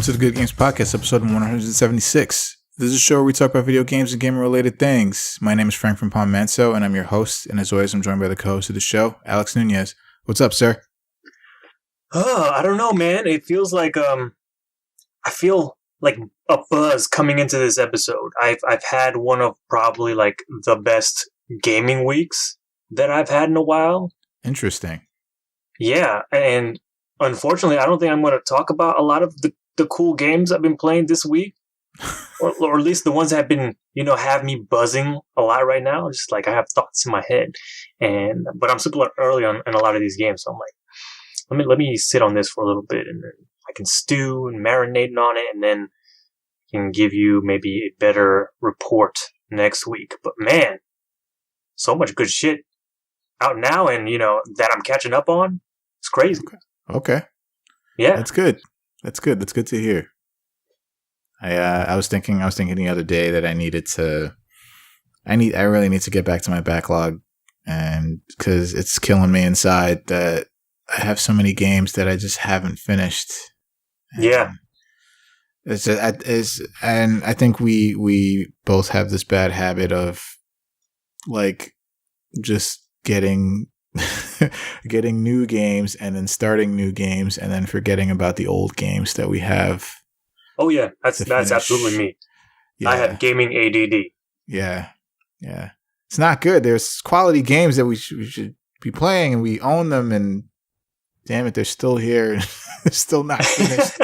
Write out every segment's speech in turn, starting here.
to the Good Games Podcast, episode 176. This is a show where we talk about video games and game-related things. My name is Frank from Palm Manso, and I'm your host. And as always, I'm joined by the co-host of the show, Alex Nunez. What's up, sir? I don't know, man. It feels like I feel like a buzz coming into this episode. I've had one of probably like the best gaming weeks that I've had in a while. Interesting. Yeah, and unfortunately, I don't think I'm going to talk about a lot of the cool games I've been playing this week, or at least the ones that have been, have me buzzing a lot right now. Just like I have thoughts in my head, but I'm super early on in a lot of these games, so I'm like, let me sit on this for a little bit, and then I can stew and marinate on it, and then can give you maybe a better report next week. But man, so much good shit out now, and that I'm catching up on. It's crazy. Okay. Yeah. That's good. That's good to hear. I was thinking the other day that I really need to get back to my backlog, and because it's killing me inside that I have so many games that I just haven't finished. Yeah. And I think we both have this bad habit of like just getting new games and then starting new games and then forgetting about the old games that we have. Oh yeah, that's absolutely me. Yeah. I have gaming ADD. Yeah. It's not good. There's quality games that we should be playing, and we own them, and damn it, they're still here. They're still not finished.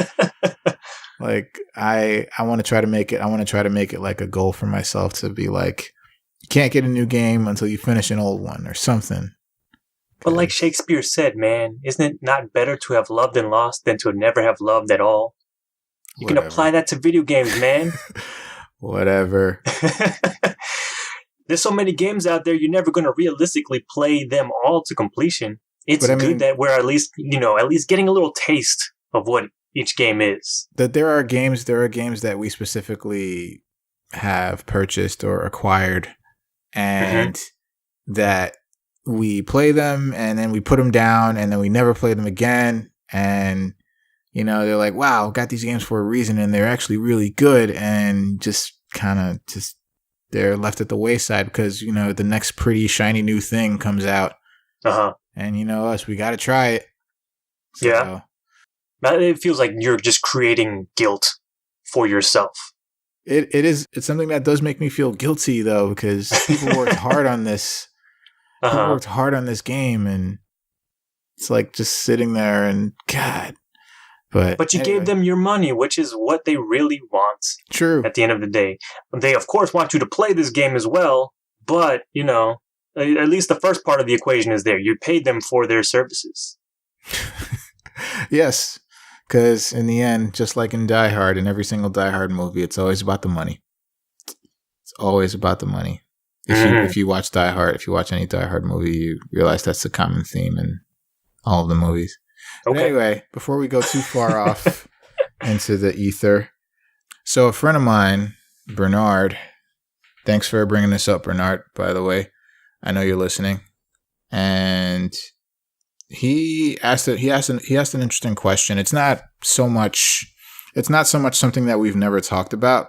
Like I want to try to make it like a goal for myself to be like, you can't get a new game until you finish an old one or something. But like Shakespeare said, man, isn't it not better to have loved and lost than to never have loved at all? You can apply that to video games, man. Whatever. There's so many games out there, you're never going to realistically play them all to completion. It's good that we're at least getting a little taste of what each game is. That there are games that we specifically have purchased or acquired, and that we play them and then we put them down and then we never play them again. And, they're like, wow, got these games for a reason, and they're actually really good, and just kind of they're left at the wayside because, the next pretty shiny new thing comes out. Uh-huh. And us, we got to try it. So, yeah. It feels like you're just creating guilt for yourself. It's something that does make me feel guilty, though, because people worked hard on this. People worked hard on this game, and it's like just sitting there and God. But you anyway. Gave them your money, which is what they really want. True. At the end of the day, they of course want you to play this game as well. But at least the first part of the equation is there. You paid them for their services. Yes, because in the end, just like in Die Hard, in every single Die Hard movie, it's always about the money. It's always about the money. If you watch Die Hard, if you watch any Die Hard movie, you realize that's the common theme in all of the movies. Okay. But anyway, before we go too far off into the ether, so a friend of mine, Bernard, thanks for bringing this up, Bernard, by the way. I know you're listening. And he asked an interesting question. It's not so much something that we've never talked about,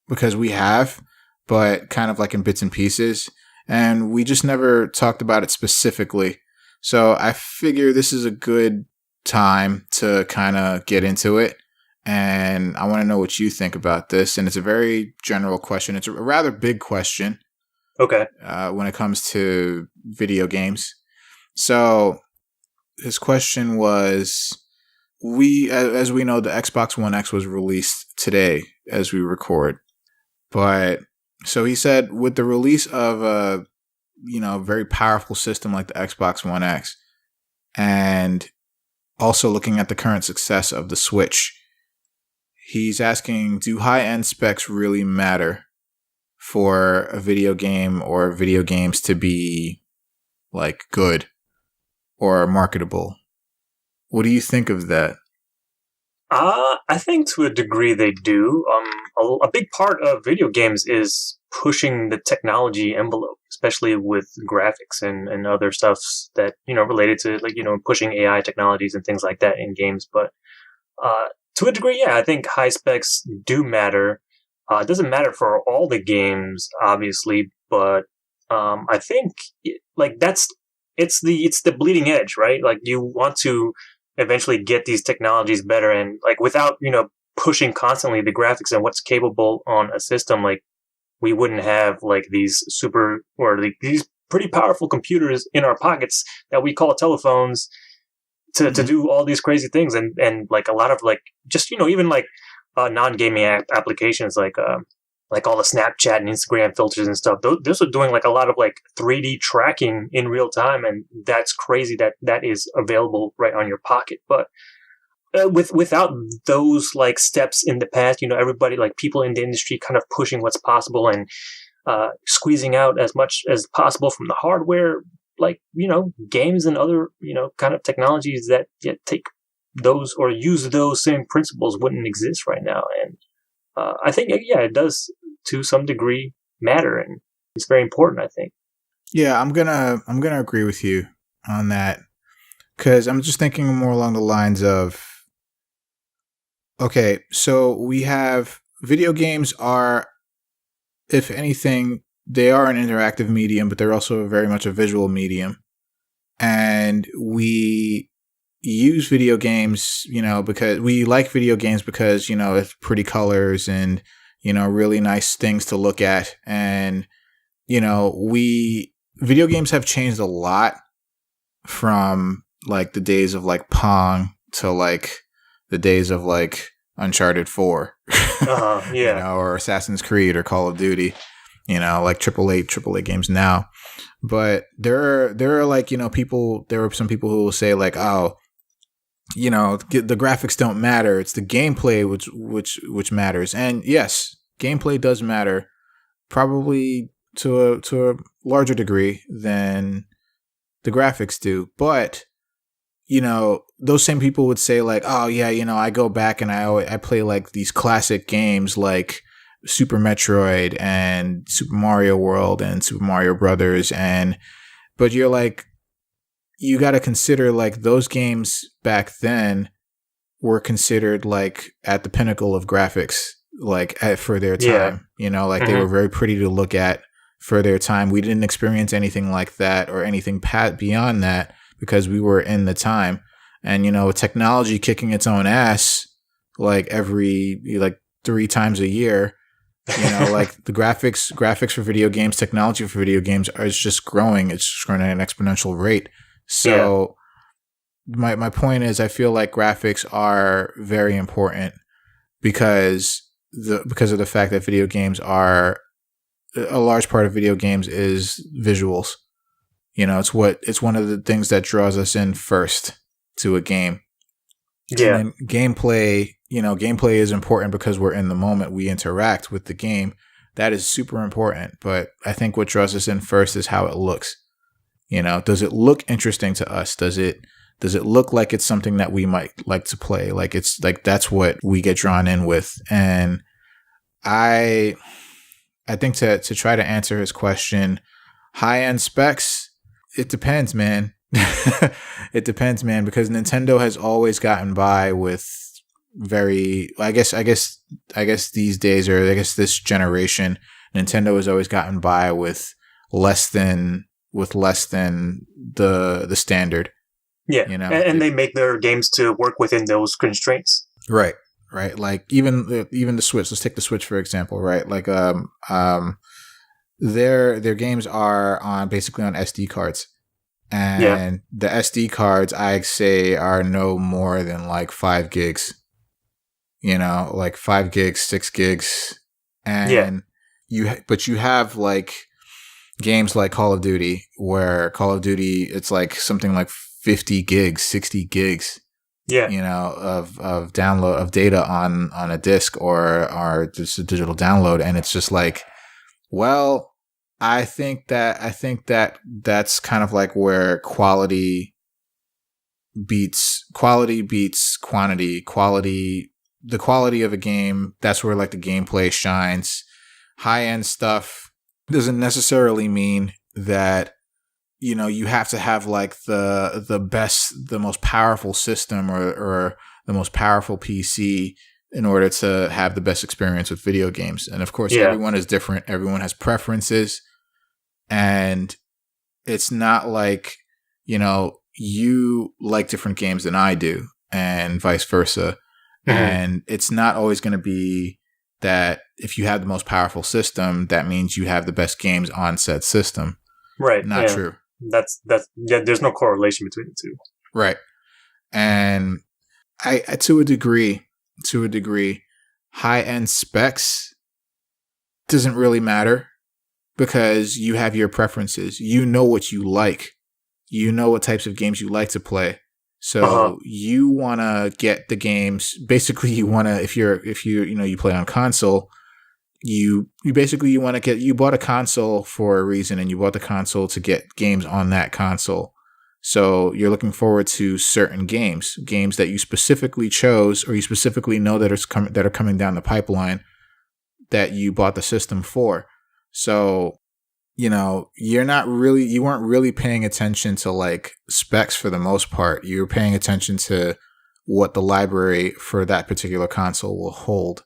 because we have, but kind of like in bits and pieces, and we just never talked about it specifically. So I figure this is a good time to kind of get into it, and I want to know what you think about this. And it's a very general question. It's a rather big question. Okay. When it comes to video games. So his question was, as we know, the Xbox One X was released today as we record. But so he said, with the release of a very powerful system like the Xbox One X, and also looking at the current success of the Switch, he's asking, do high-end specs really matter for a video game or video games to be like good or marketable? What do you think of that? I think to a degree they do. A big part of video games is pushing the technology envelope, especially with graphics and other stuff that, related to pushing AI technologies and things like that in games. But To a degree, yeah, I think high specs do matter. It doesn't matter for all the games, obviously, but I think like it's the bleeding edge, right? Like you want to eventually get these technologies better, and like without pushing constantly the graphics and what's capable on a system, like we wouldn't have like these super or these pretty powerful computers in our pockets that we call telephones to do all these crazy things, and like a lot of like just even like non-gaming applications like all the Snapchat and Instagram filters and stuff. Those are doing like a lot of like 3D tracking in real time, and that's crazy that is available right on your pocket. But without those like steps in the past, everybody like people in the industry kind of pushing what's possible and squeezing out as much as possible from the hardware, like games and other kind of technologies that take those or use those same principles wouldn't exist right now. And I think it does to some degree matter, and it's very important, I think. Yeah, I'm gonna agree with you on that, because I'm just thinking more along the lines of, okay, so we have video games are, if anything, they are an interactive medium, but they're also very much a visual medium. And we use video games, because we like video games because, it's pretty colors and, really nice things to look at. And, video games have changed a lot from like the days of like Pong to like the days of like Uncharted 4, yeah, or Assassin's Creed or Call of Duty, like AAA games now. But there are like, there are some people who will say like, oh, the graphics don't matter. It's the gameplay which matters. And yes, gameplay does matter, probably to a larger degree than the graphics do. But those same people would say like, oh yeah, I go back and I play like these classic games like Super Metroid and Super Mario World and Super Mario Brothers, but you're like, you got to consider like those games back then were considered like at the pinnacle of graphics, like for their time. They were very pretty to look at for their time. We didn't experience anything like that or anything beyond that because we were in the time. And technology kicking its own ass like every like 3 times a year. Like the graphics for video games, technology for video games is just growing. It's just growing at an exponential rate. So my point is, I feel like graphics are very important because of the fact that video games are a large part of video games is visuals. It's one of the things that draws us in first to a game. Yeah. And gameplay is important because we're in the moment. We interact with the game. That is super important. But I think what draws us in first is how it looks. Does it look interesting to us? Does it look like it's something that we might like to play? Like it's like that's what we get drawn in with. And I think to try to answer his question, high-end specs, it depends, man. It depends, man, because Nintendo has always gotten by with I guess these days, or I guess this generation, Nintendo has always gotten by with less than the standard. Yeah. And they make their games to work within those constraints. Right. Like even the Switch. Let's take the Switch for example. Right. Like their games are basically on SD cards, and the SD cards I'd say are no more than like 5 gigs. Like 5 gigs, 6 gigs, and you have like games like Call of Duty, where Call of Duty it's like something like 50 gigs, 60 gigs. Of download of data on a disc or just a digital download, and it's just like, well, I think that's kind of like where quality beats quantity. The quality of a game, that's where like the gameplay shines. High end stuff doesn't necessarily mean that you have to have like the best, the most powerful system or the most powerful PC in order to have the best experience with video games. And of course, everyone is different. Everyone has preferences. And it's not like, you like different games than I do and vice versa. And it's not always going to be that if you have the most powerful system, that means you have the best games on said system. Right. Not true. That's there's no correlation between the two. Right. And I to a degree, high-end specs doesn't really matter because you have your preferences. You know what you like. You know what types of games you like to play. So you want to get the games. Basically, you want to if you play on console, you want to get. You bought a console for a reason, and you bought the console to get games on that console. So you're looking forward to certain games that you specifically chose, or you specifically know that are coming down the pipeline that you bought the system for. So, you weren't really paying attention to like specs for the most part. You were paying attention to what the library for that particular console will hold.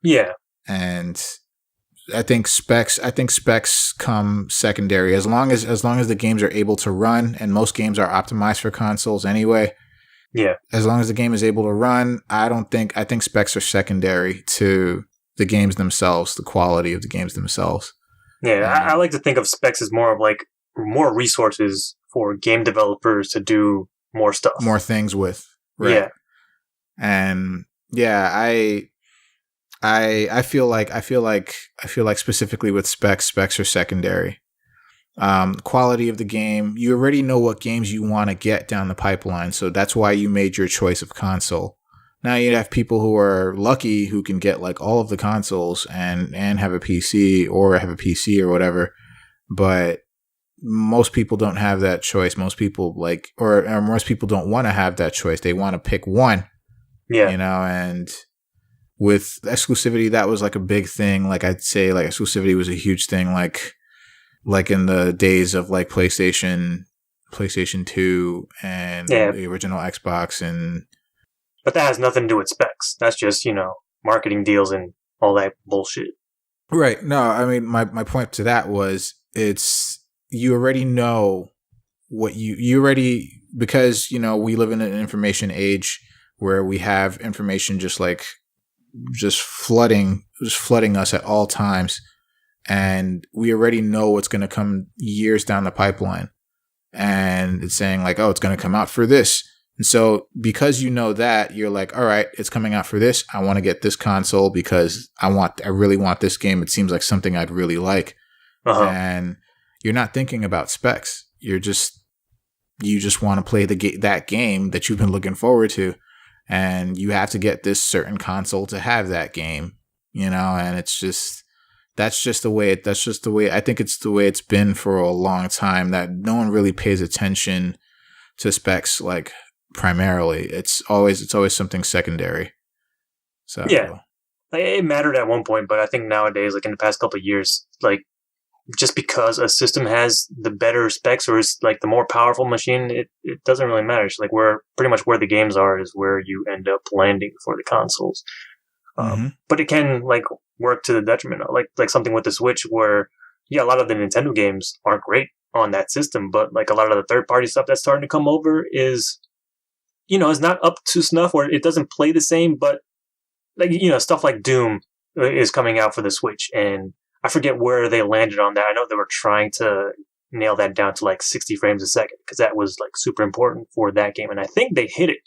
Yeah. And I think specs come secondary as long as the games are able to run, and most games are optimized for consoles anyway. Yeah. As long as the game is able to run, I think specs are secondary to the games themselves, the quality of the games themselves. Yeah, I like to think of specs as more of like more resources for game developers to do more stuff, more things with. Right? Yeah. And yeah, I feel like specifically with specs are secondary. Quality of the game, you already know what games you want to get down the pipeline, so that's why you made your choice of console. Now you have people who are lucky who can get like all of the consoles and have a PC or whatever, but most people don't have that choice. Most people or most people don't want to have that choice. They want to pick one. Yeah. And with exclusivity, that was like a big thing. Like I'd say like exclusivity was a huge thing, like in the days of like PlayStation 2 and the original Xbox. But that has nothing to do with specs. That's just, marketing deals and all that bullshit. Right. No, I mean, my point to that was you already know what because, we live in an information age where we have information just flooding us at all times. And we already know what's going to come years down the pipeline. And it's saying like, oh, it's going to come out for this. And so because you know that, you're like, all right, it's coming out for this. I want to get this console because I really want this game. It seems like something I'd really like. And you're not thinking about specs. You just want to play that game that you've been looking forward to. And you have to get this certain console to have that game, and that's just the way I think it's the way it's been for a long time, that no one really pays attention to specs like primarily. It's always something secondary. So yeah, it mattered at one point, but I think nowadays, like in the past couple of years, like just because a system has the better specs or is like the more powerful machine, it doesn't really matter. It's like pretty much where the games are is where you end up landing for the consoles. But it can like work to the detriment, like something with the Switch where, a lot of the Nintendo games aren't great on that system, but like a lot of the third party stuff that's starting to come over is, is not up to snuff, or it doesn't play the same, but like, stuff like Doom is coming out for the Switch, and I forget where they landed on that. I know they were trying to nail that down to like 60 frames a second because that was like super important for that game, and I think they hit it.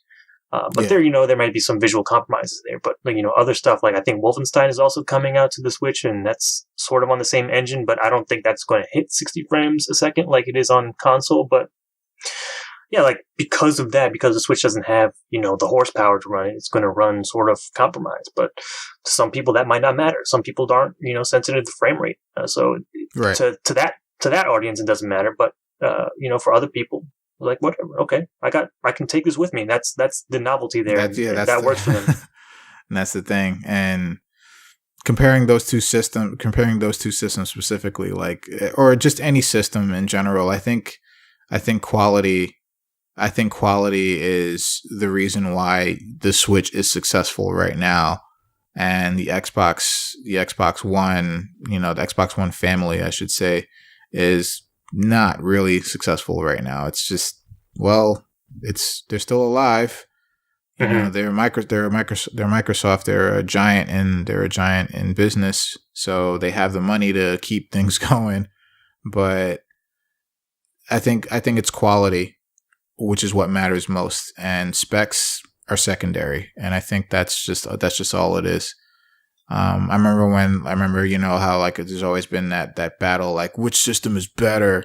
But there might be some visual compromises there. But like, other stuff like I think Wolfenstein is also coming out to the Switch, and that's sort of on the same engine, but I don't think that's going to hit 60 frames a second like it is on console. But yeah, like because of that, because the Switch doesn't have, the horsepower to run it, it's going to run sort of compromised. But to some people that might not matter. Some people aren't, sensitive to frame rate. So right. to that audience, it doesn't matter. But, for other people, like whatever, okay, I can take this with me. That's the novelty there. That works for them. And that's the thing. And comparing those two systems specifically, like, or just any system in general, I think quality I think quality is the reason why the Switch is successful right now, and the Xbox One, the Xbox One family, I should say, is not really successful right now. It's just, well, they're still alive. They're Microsoft. They're a giant in business, so they have the money to keep things going. But I think it's quality, which is what matters most, and specs are secondary. And I think that's just all it is. I remember how like there's always been that battle, like which system is better,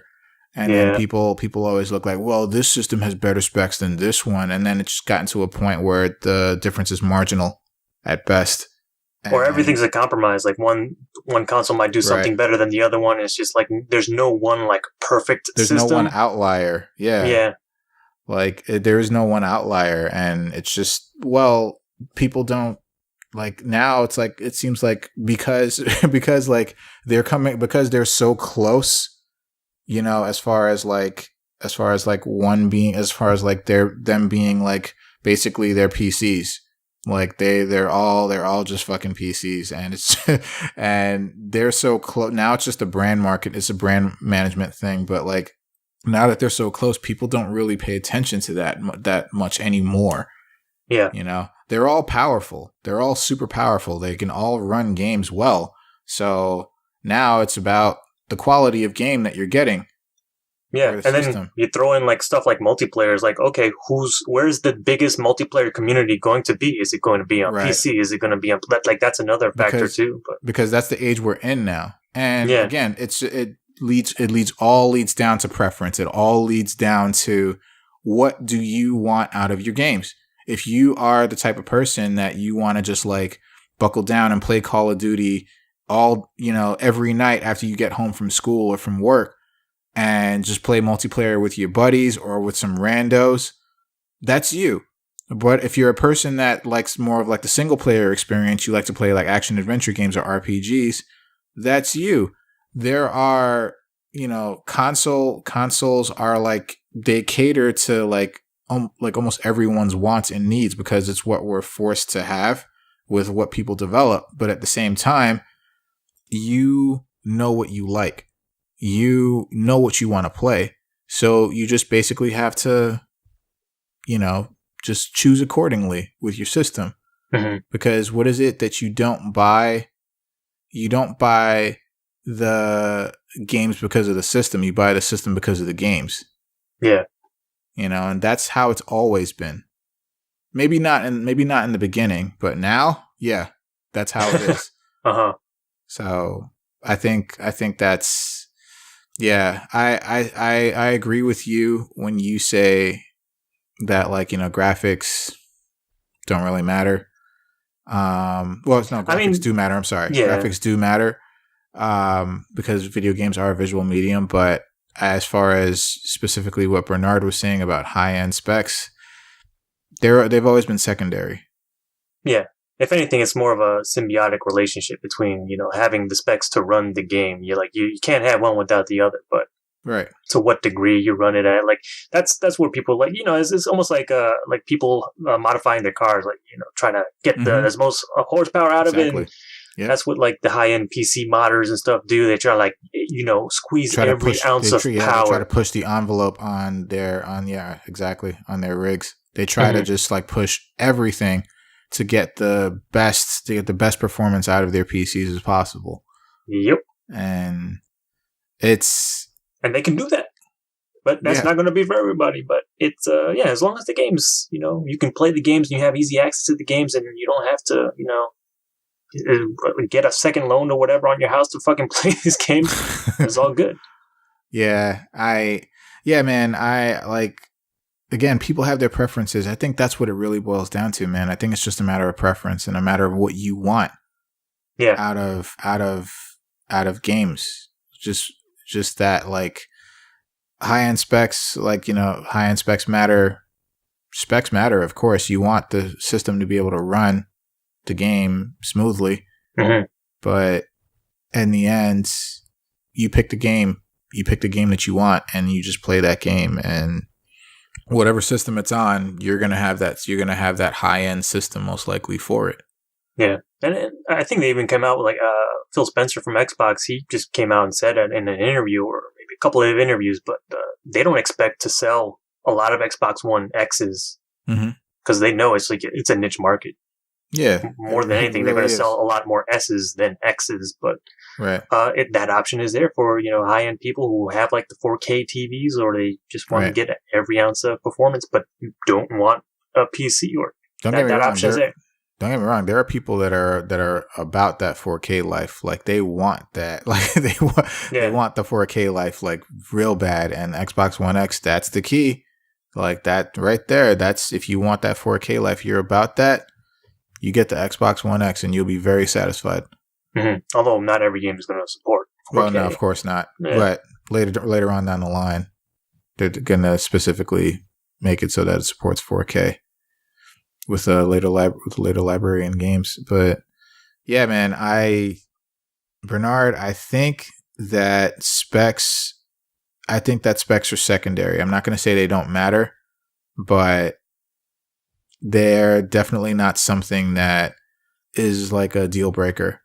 and then people always look like, well, this system has better specs than this one, and then it's just gotten to a point where the difference is marginal at best. Or everything's a compromise. Like one console might do something better than the other one. It's just like there's no one like perfect system. There's no one outlier. Yeah. Yeah. Like there is no one outlier, and it's just, well, people don't like now. It's like it seems like because like because they're so close, as far as like them being like basically their PCs. Like they're all just fucking PCs, and it's and they're so close now. It's just a brand market. It's a brand management thing. But like now that they're so close, people don't really pay attention to that much anymore. Yeah, they're all powerful. They're all super powerful. They can all run games well. So now it's about the quality of game that you're getting. Yeah, and then you throw in like stuff like multiplayer. It's like, okay, where's the biggest multiplayer community going to be? Is it going to be on PC? Is it going to be on that's another factor too. But because that's the age we're in now, and again, it all leads down to preference. It all leads down to what do you want out of your games. If you are the type of person that you want to just like buckle down and play Call of Duty every night after you get home from school or from work, and just play multiplayer with your buddies or with some randos, that's you. But if you're a person that likes more of like the single player experience, you like to play like action adventure games or RPGs, that's you. There are, consoles are like, they cater to like almost everyone's wants and needs because it's what we're forced to have with what people develop. But at the same time, you know what you like. You know what you want to play. So you just basically have to, just choose accordingly with your system. Mm-hmm. Because what is it that you don't buy? You don't buy the games because of the system. You buy the system because of the games. Yeah. And that's how it's always been. Maybe not in the beginning, but now, yeah, that's how it is. Uh-huh. So I think that's, yeah, I agree with you when you say that, like, graphics don't really matter. Graphics do matter. I'm sorry. Yeah. Graphics do matter because video games are a visual medium. But as far as specifically what Bernard was saying about high-end specs, they've always been secondary. Yeah. If anything, it's more of a symbiotic relationship between, having the specs to run the game. You're like, you can't have one without the other, but right. To what degree you run it at, like that's where people like, it's almost like people modifying their cars, like, trying to get the most horsepower out of it. And that's what like the high end PC modders and stuff do. They try to like, squeeze every ounce of power. They try to push the envelope on their rigs. They try to just like push everything to get the best performance out of their PCs as possible. Yep. And they can do that. But that's not going to be for everybody. But it's as long as the games, you can play the games and you have easy access to the games and you don't have to, get a second loan or whatever on your house to fucking play these games. It's all good. Yeah, man. I like. Again, people have their preferences. I think that's what it really boils down to, man. I think it's just a matter of preference and a matter of what you want. Yeah. Out of games. Just that, like, high-end specs, like, high-end specs matter. Specs matter, of course. You want the system to be able to run the game smoothly. Mm-hmm. But in the end, you pick the game. You pick the game that you want, and you just play that game. And whatever system it's on, you're gonna have that. You're gonna have that high end system most likely for it. Yeah, and I think they even came out with like Phil Spencer from Xbox. He just came out and said that in an interview, or maybe a couple of interviews, but they don't expect to sell a lot of Xbox One X's because they know it's a niche market. Yeah, more than anything, they're going to sell a lot more S's than X's, but right. That option is there for high end people who have like the 4K TVs, or they just want to get every ounce of performance, but don't want a PC. Or that option is there. Don't get me wrong. There are people that are about that 4K life. Like they want that. Like they want the 4K life like real bad. And Xbox One X, that's the key. Like that right there. That's if you want that 4K life, you're about that. You get the Xbox One X and you'll be very satisfied. Mm-hmm. Although not every game is going to support 4K. Well, no, of course not. Yeah. But later on down the line, they're going to specifically make it so that it supports 4K with a later library and games. But yeah, man, Bernard, I think that specs are secondary. I'm not going to say they don't matter, but they're definitely not something that is like a deal breaker.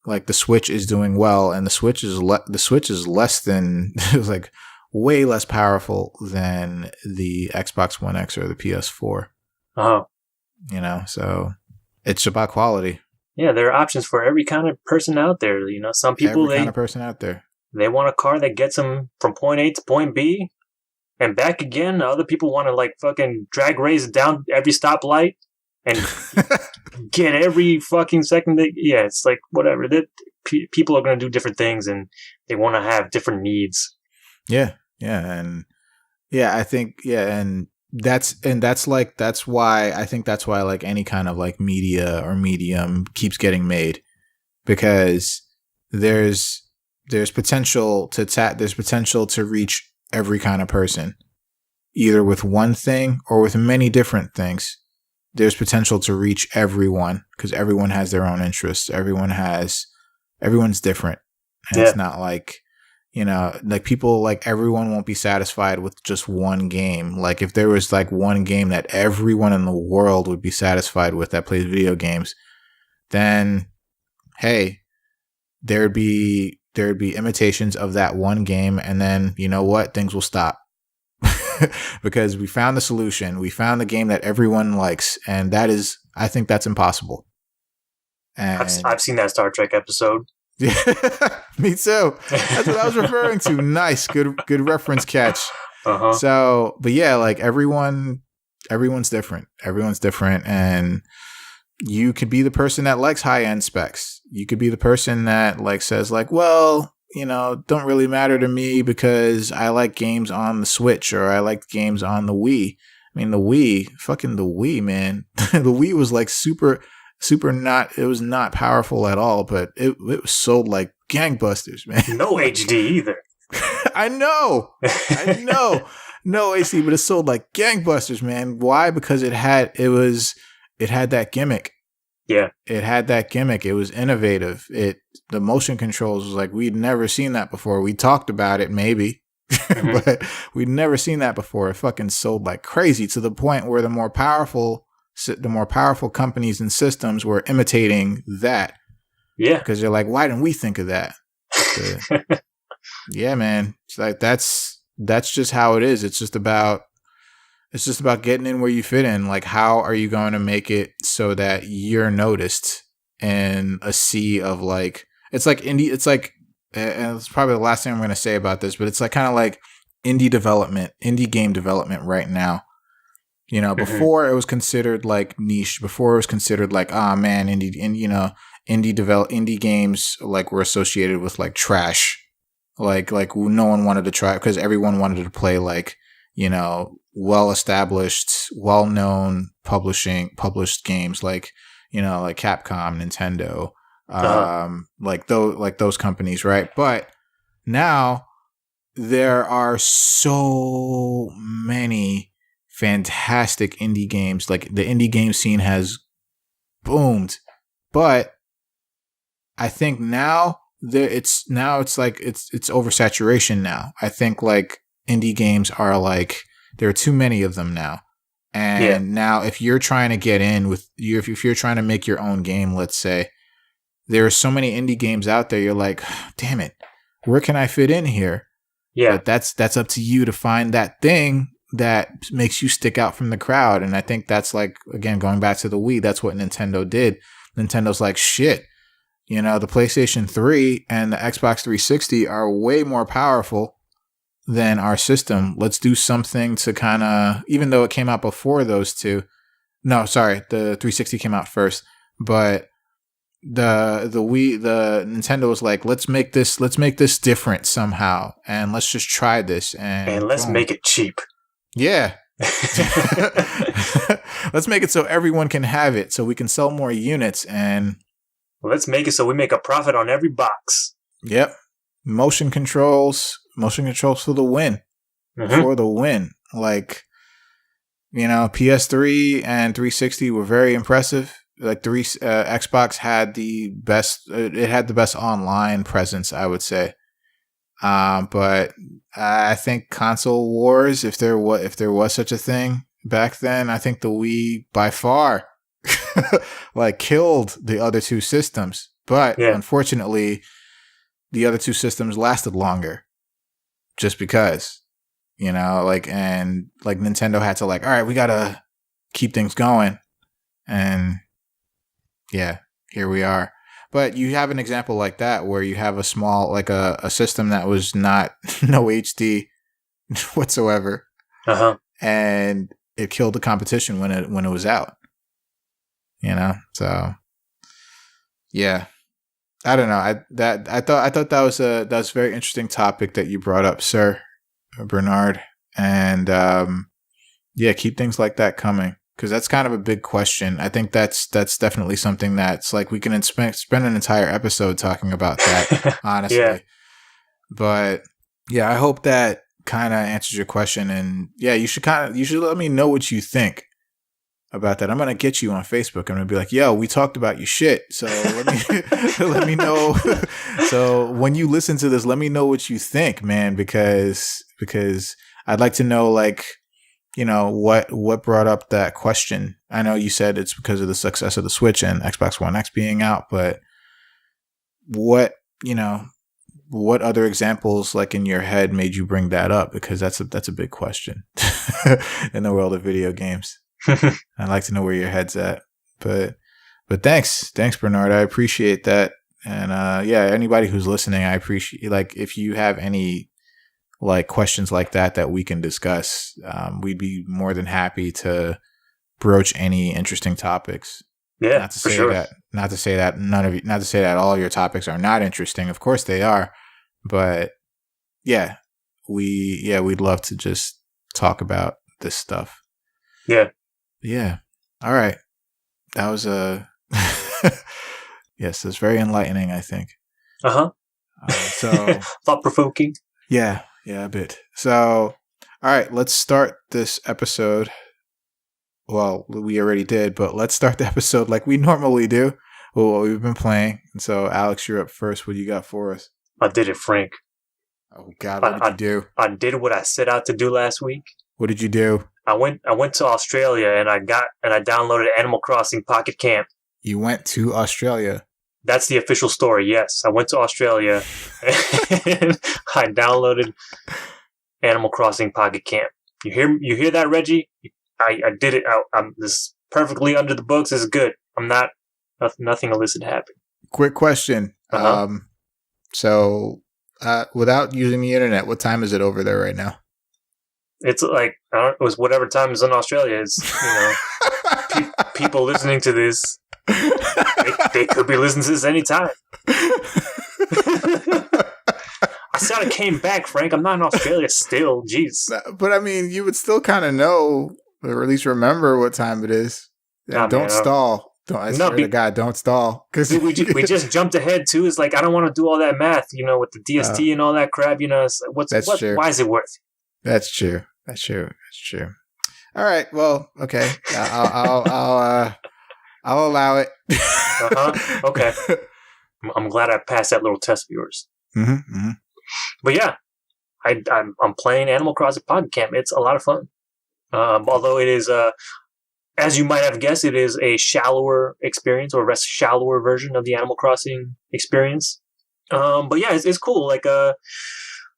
Like the Switch is doing well, and the Switch is less than like way less powerful than the Xbox One X or the PS4. Oh, so it's about quality. Yeah, there are options for every kind of person out there. Some people kind of person out there. They want a car that gets them from point A to point B and back again. Other people want to like fucking drag race down every stoplight and get every fucking second. It's like whatever. People are going to do different things, and they want to have different needs. Yeah, and I think and that's why like any kind of like media or medium keeps getting made, because there's potential to reach every kind of person, either with one thing or with many different things. There's potential to reach everyone because everyone has their own interests. Everyone's different. And it's not like, like people, like everyone won't be satisfied with just one game. Like if there was like one game that everyone in the world would be satisfied with that plays video games, then hey, there'd be imitations of that one game, and then you know what? Things will stop. Because we found the solution. We found the game that everyone likes, and I think that's impossible. And I've seen that Star Trek episode. Yeah, me too. That's what I was referring to. Nice, good reference catch. So, but yeah, like everyone's different. Everyone's different, and you could be the person that likes high end specs. You could be the person that like says like, well, don't really matter to me because I like games on the Switch or I like games on the Wii. I mean, the Wii, man. The Wii was like super it was not powerful at all, but it was sold like gangbusters, man. No HD either. I know. No AC, but it sold like gangbusters, man. Why? Because it had that gimmick. Yeah. It had that gimmick. It was innovative. The motion controls was like, we'd never seen that before. We talked about it maybe, but we'd never seen that before. It fucking sold like crazy, to the point where the more powerful companies and systems were imitating that. Yeah. Because they're like, why didn't we think of that? Yeah, man. It's like, that's just how it is. It's just about getting in where you fit in. Like, how are you going to make it so that you're noticed in a sea of like, it's like indie, it's like, and it's probably the last thing I'm going to say about this, but it's like kind of like indie game development right now. Before it was considered like niche, before it was considered like, man, indie games like were associated with like trash. Like no one wanted to try, because everyone wanted to play like, well-established, well-known published games like, like Capcom, Nintendo, like those companies, right? But now there are so many fantastic indie games. Like the indie game scene has boomed, but I think now it's oversaturation now. I think like indie games are like, there are too many of them now. And now if you're trying to get in with you, if you're trying to make your own game, let's say, there are so many indie games out there. You're like, damn it, where can I fit in here? Yeah. But that's up to you to find that thing that makes you stick out from the crowd. And I think that's like, again, going back to the Wii, that's what Nintendo did. Nintendo's like, shit, you know, the PlayStation 3 and the Xbox 360 are way more powerful than our system. Let's do something to kind of, even though it came out before those two. No, sorry, the 360 came out first, but the Nintendo was like, let's make this different somehow, and let's just try this, and let's make it cheap. Yeah. Let's make it so everyone can have it, so we can sell more units, and let's make it so we make a profit on every box. Yep. Motion controls for the win. Mm-hmm. For the win. Like, you know, PS3 and 360 were very impressive. Like Xbox had the best. It had the best online presence, I would say. But I think console wars, if there was such a thing back then, I think the Wii by far like killed the other two systems. But unfortunately, the other two systems lasted longer, just because, you know, like Nintendo had to like, all right, we gotta keep things going, and yeah, here we are. But you have an example like that where you have a small, like a system that was not no HD whatsoever, and it killed the competition when it was out. You know, so yeah, I don't know. I thought that was a very interesting topic that you brought up, Sir Bernard, and yeah, keep things like that coming. Because that's kind of a big question. I think that's definitely something that's like we can spend an entire episode talking about that, honestly. Yeah. But yeah, I hope that kind of answers your question. And yeah, you should let me know what you think about that. I'm gonna get you on Facebook. I'm gonna be like, yo, we talked about your shit. So let me know. So when you listen to this, let me know what you think, man. Because I'd like to know, like, you know, what brought up that question. I know you said it's because of the success of the Switch and Xbox One X being out, but what other examples, like, in your head made you bring that up? Because that's a big question in the world of video games. I'd like to know where your head's at. But thanks Bernard. I appreciate that. And yeah, anybody who's listening, I appreciate, like, if you have any like questions like that we can discuss, we'd be more than happy to broach any interesting topics. Yeah, not to say that all of your topics are not interesting. Of course they are, but yeah, we'd love to just talk about this stuff. Yeah. All right, that was yes, it's very enlightening, I think. So thought provoking. Yeah, a bit. So, all right, let's start this episode. Well, we already did, but let's start the episode like we normally do. Well, what we've been playing. And so, Alex, you're up first. What do you got for us? I did it, Frank. Oh God, what did you do? I did what I set out to do last week. What did you do? I went to Australia and I downloaded Animal Crossing Pocket Camp. You went to Australia? That's the official story, yes. I went to Australia and I downloaded Animal Crossing Pocket Camp. You hear that, Reggie? I did it. This is perfectly under the books. This is good. Nothing illicit happened. Quick question. So, without using the internet, what time is it over there right now? It's like, it was whatever time is in Australia. It's, people listening to this, they could be listening to this anytime. I said I came back, Frank. I'm not in Australia still. Jeez. But I mean, you would still kind of know, or at least remember what time it is. Don't stall. I swear to God, don't stall. Because we just jumped ahead too. It's like, I don't want to do all that math, with the DST and all that crap. True. Why is it worth it? That's true. All right. Well, okay. I'll allow it. Okay. I'm glad I passed that little test of yours. Mm-hmm. But yeah, I'm playing Animal Crossing Pocket Camp. It's a lot of fun. Although it is, as you might have guessed, it is a shallower experience or a shallower version of the Animal Crossing experience. But yeah, it's cool.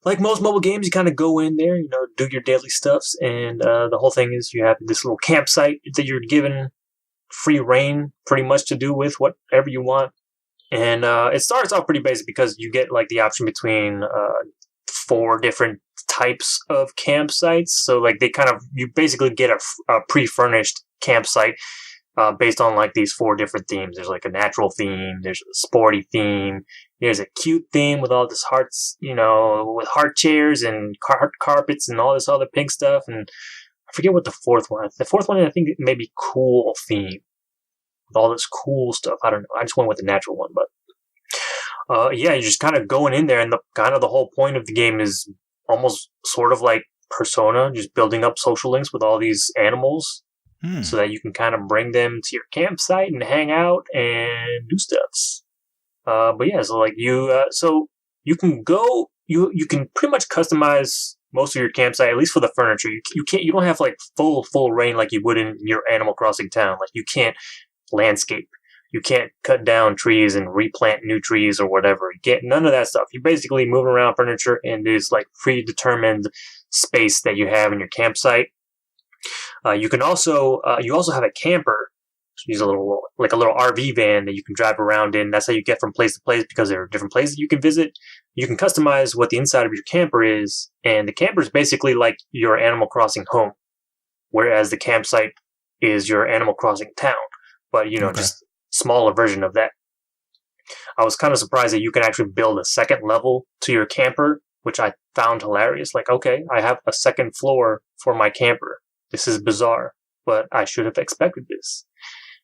Like most mobile games, you kind of go in there, do your daily stuffs, and the whole thing is you have this little campsite that you're given free reign, pretty much, to do with whatever you want. And it starts off pretty basic because you get like the option between 4 different types of campsites. So like you basically get a pre-furnished campsite based on like these 4 different themes. There's like a natural theme, there's a sporty theme, there's a cute theme with all this hearts, with heart chairs and carpets and all this other pink stuff. And I forget what the 4th one. The 4th one, I think, may be cool theme with all this cool stuff. I don't know. I just went with the natural one, but yeah, you're just kind of going in there, and the whole point of the game is almost sort of like Persona, just building up social links with all these animals. So that you can kind of bring them to your campsite and hang out and do stuffs. But yeah, so like you can go, you can pretty much customize most of your campsite, at least for the furniture. You don't have like full reign like you would in your Animal Crossing town. Like you can't landscape, you can't cut down trees and replant new trees or whatever. You get none of that stuff. You basically move around furniture in this like predetermined space that you have in your campsite. You also have a camper. Use a little RV van that you can drive around in. That's how you get from place to place, because there are different places you can visit. You can customize what the inside of your camper is, and the camper is basically like your Animal Crossing home, whereas the campsite is your Animal Crossing town. But just smaller version of that. I was kind of surprised that you can actually build a second level to your camper, which I found hilarious. Like, okay, I have a second floor for my camper. This is bizarre, but I should have expected this.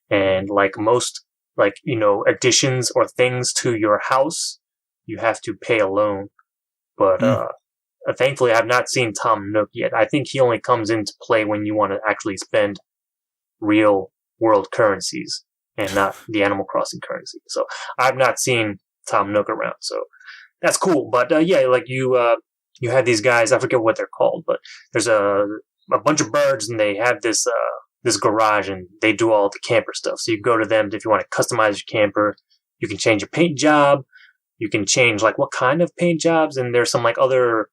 And like most, additions or things to your house, you have to pay a loan. But thankfully, I have not seen Tom Nook yet. I think he only comes into play when you want to actually spend real world currencies and not the Animal Crossing currency. So I've not seen Tom Nook around. So that's cool. But yeah, like you have these guys. I forget what they're called, but there's a bunch of birds, and they have this garage, and they do all the camper stuff. So you go to them if you want to customize your camper. You can change your paint job. You can change like what kind of paint jobs, and there's some like they're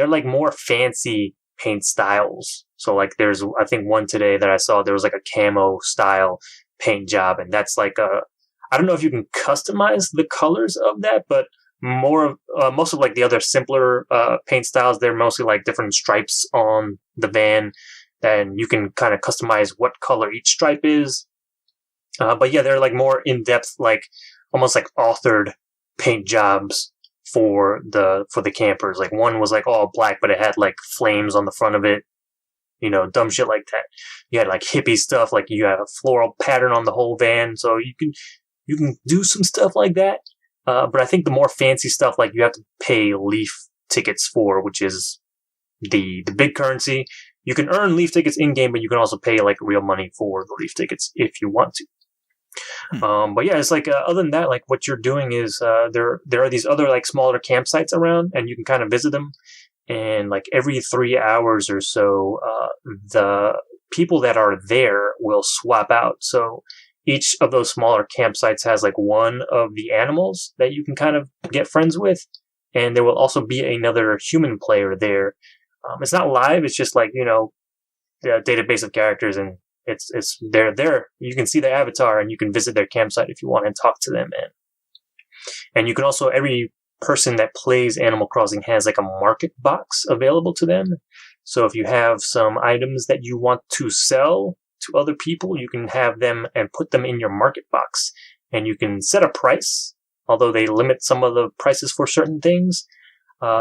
like more fancy paint styles. So like there's, I think one today that I saw, there was like a camo style paint job, and that's like I don't know if you can customize the colors of that, but most of like the other simpler paint styles, they're mostly like different stripes on the van. Then you can kind of customize what color each stripe is. But yeah, they're like more in-depth, like almost like authored paint jobs for the campers. Like one was like all black, but it had like flames on the front of it. Dumb shit like that. You had like hippie stuff, like you had a floral pattern on the whole van. So you can do some stuff like that. But I think the more fancy stuff, like you have to pay leaf tickets for, which is the big currency. You can earn leaf tickets in-game, but you can also pay like real money for the leaf tickets if you want to. But yeah, it's like other than that, like what you're doing is there are these other like smaller campsites around, and you can kind of visit them. And like every 3 hours or so, the people that are there will swap out. So each of those smaller campsites has like one of the animals that you can kind of get friends with, and there will also be another human player there. It's not live. It's just like, the database of characters, and they're there. You can see their avatar, and you can visit their campsite if you want and talk to them. And you can also, every person that plays Animal Crossing has like a market box available to them. So if you have some items that you want to sell to other people, you can have them and put them in your market box, and you can set a price, although they limit some of the prices for certain things.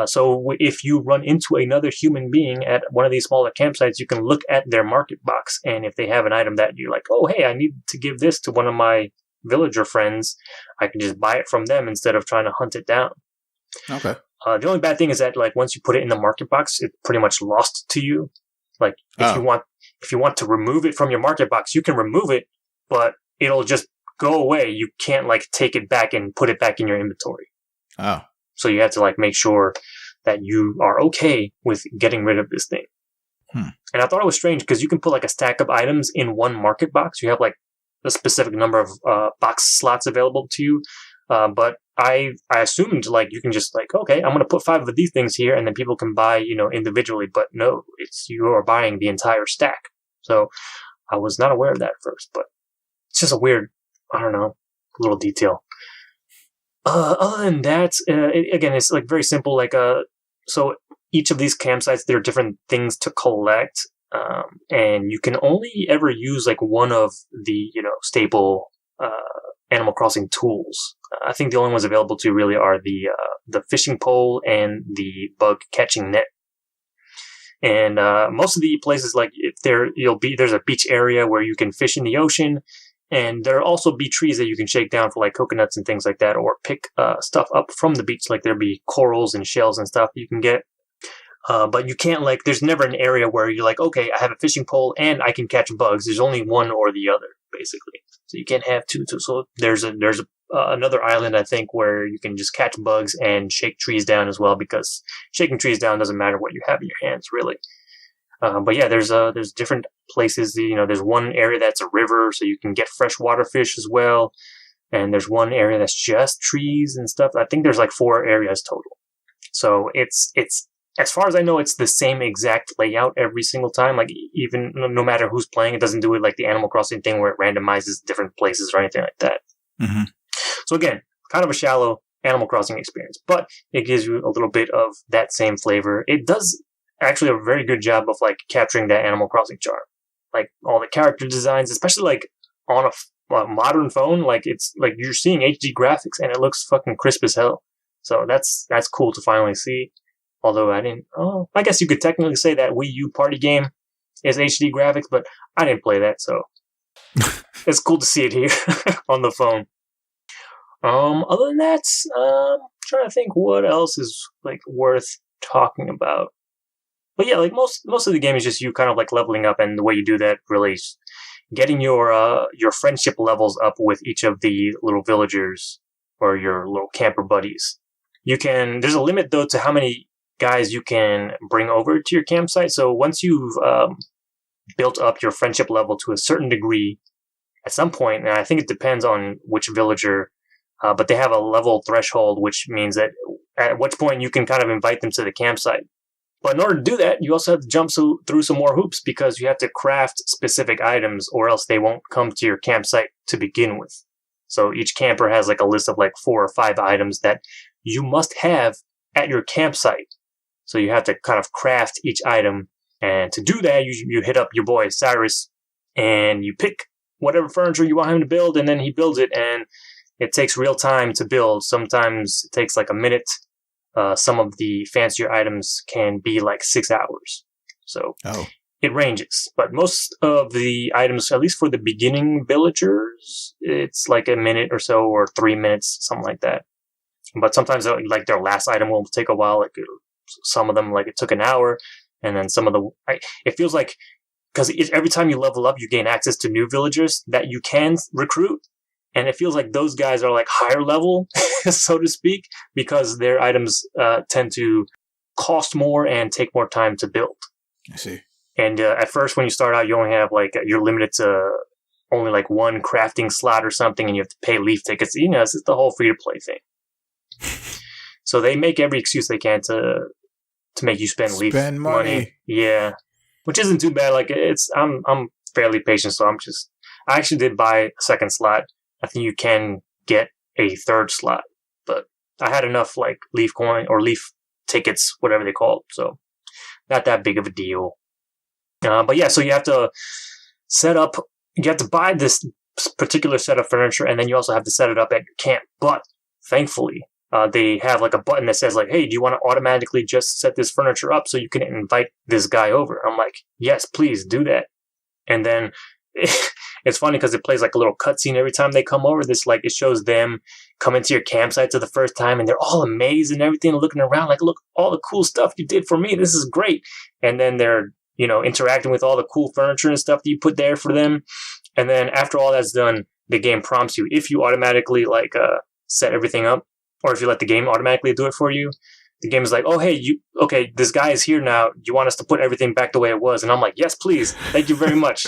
So if you run into another human being at one of these smaller campsites, you can look at their market box, and if they have an item that you're like, oh, hey, I need to give this to one of my villager friends, I can just buy it from them instead of trying to hunt it down. Okay. The only bad thing is that, like, once you put it in the market box, it's pretty much lost to you. Like, if you want to remove it from your market box, you can remove it, but it'll just go away. You can't like take it back and put it back in your inventory. Oh. So you have to like make sure that you are okay with getting rid of this thing. And I thought it was strange because you can put like a stack of items in one market box. You have like a specific number of box slots available to you. But I assumed like you can just like, okay, I'm going to put 5 of these things here and then people can buy, individually. But no, you are buying the entire stack. So I was not aware of that at first, but it's just a weird, I don't know, little detail. Other than that, again, it's like very simple. Like, so each of these campsites, there are different things to collect. And you can only ever use like one of the, staple, Animal Crossing tools. I think the only ones available to you really are the fishing pole and the bug catching net. And, most of the places, like there's a beach area where you can fish in the ocean. And there will also be trees that you can shake down for like coconuts and things like that, or pick stuff up from the beach. Like there'll be corals and shells and stuff you can get. But you can't there's never an area where you're like, okay, I have a fishing pole and I can catch bugs. There's only one or the other, basically. So you can't have two. So there's another island, I think, where you can just catch bugs and shake trees down as well, because shaking trees down doesn't matter what you have in your hands, really. But yeah, there's different places. There's one area that's a river, so you can get freshwater fish as well. And there's one area that's just trees and stuff. I think there's like 4 areas total. So it's as far as I know, it's the same exact layout every single time. Like even no matter who's playing, it doesn't do it like the Animal Crossing thing where it randomizes different places or anything like that. Mm-hmm. So again, kind of a shallow Animal Crossing experience, but it gives you a little bit of that same flavor. It does actually a very good job of like capturing that Animal Crossing charm. Like all the character designs, especially like on a modern phone, like it's like you're seeing HD graphics and it looks fucking crisp as hell. So that's cool to finally see. Although I guess you could technically say that Wii U party game is HD graphics, but I didn't play that, so it's cool to see it here on the phone. Other than that, I'm trying to think what else is like worth talking about. But yeah, like most of the game is just you kind of like leveling up, and the way you do that really is getting your friendship levels up with each of the little villagers or your little camper buddies. There's a limit though to how many guys you can bring over to your campsite. So once you've built up your friendship level to a certain degree, at some point, and I think it depends on which villager, but they have a level threshold, which means that at which point you can kind of invite them to the campsite. But in order to do that, you also have to jump through some more hoops, because you have to craft specific items or else they won't come to your campsite to begin with. So each camper has like a list of like 4 or 5 items that you must have at your campsite. So you have to kind of craft each item. And to do that, you hit up your boy Cyrus and you pick whatever furniture you want him to build, and then he builds it, and it takes real time to build. Sometimes it takes like a minute. Some of the fancier items can be like 6 hours. So It ranges. But most of the items, at least for the beginning villagers, it's like a minute or so, or 3 minutes, something like that. But sometimes like their last item will take a while. Like some of them, like it took an hour. And then some of it feels like, because every time you level up, you gain access to new villagers that you can recruit. And it feels like those guys are like higher level, so to speak, because their items tend to cost more and take more time to build. I see. And at first, when you start out, you only have you're limited to only like 1 crafting slot or something, and you have to pay leaf tickets. It's just the whole free to play thing. So they make every excuse they can to make you spend leaf money. Yeah, which isn't too bad. Like I'm fairly patient, so I actually did buy a second slot. I think you can get a 3rd slot, but I had enough like leaf coin or leaf tickets, whatever they call it. So not that big of a deal. But yeah, so you have to buy this particular set of furniture, and then you also have to set it up at your camp. But thankfully, they have like a button that says like, hey, do you want to automatically just set this furniture up so you can invite this guy over? I'm like, yes, please do that. And then it's funny because it plays like a little cutscene every time they come over. It shows them coming to your campsite for the first time, and they're all amazed and everything, looking around like, look, all the cool stuff you did for me. This is great. And then they're, interacting with all the cool furniture and stuff that you put there for them. And then after all that's done, the game prompts you, if you automatically set everything up, or if you let the game automatically do it for you, the game is like, oh, hey, this guy is here now. You want us to put everything back the way it was? And I'm like, yes, please. Thank you very much.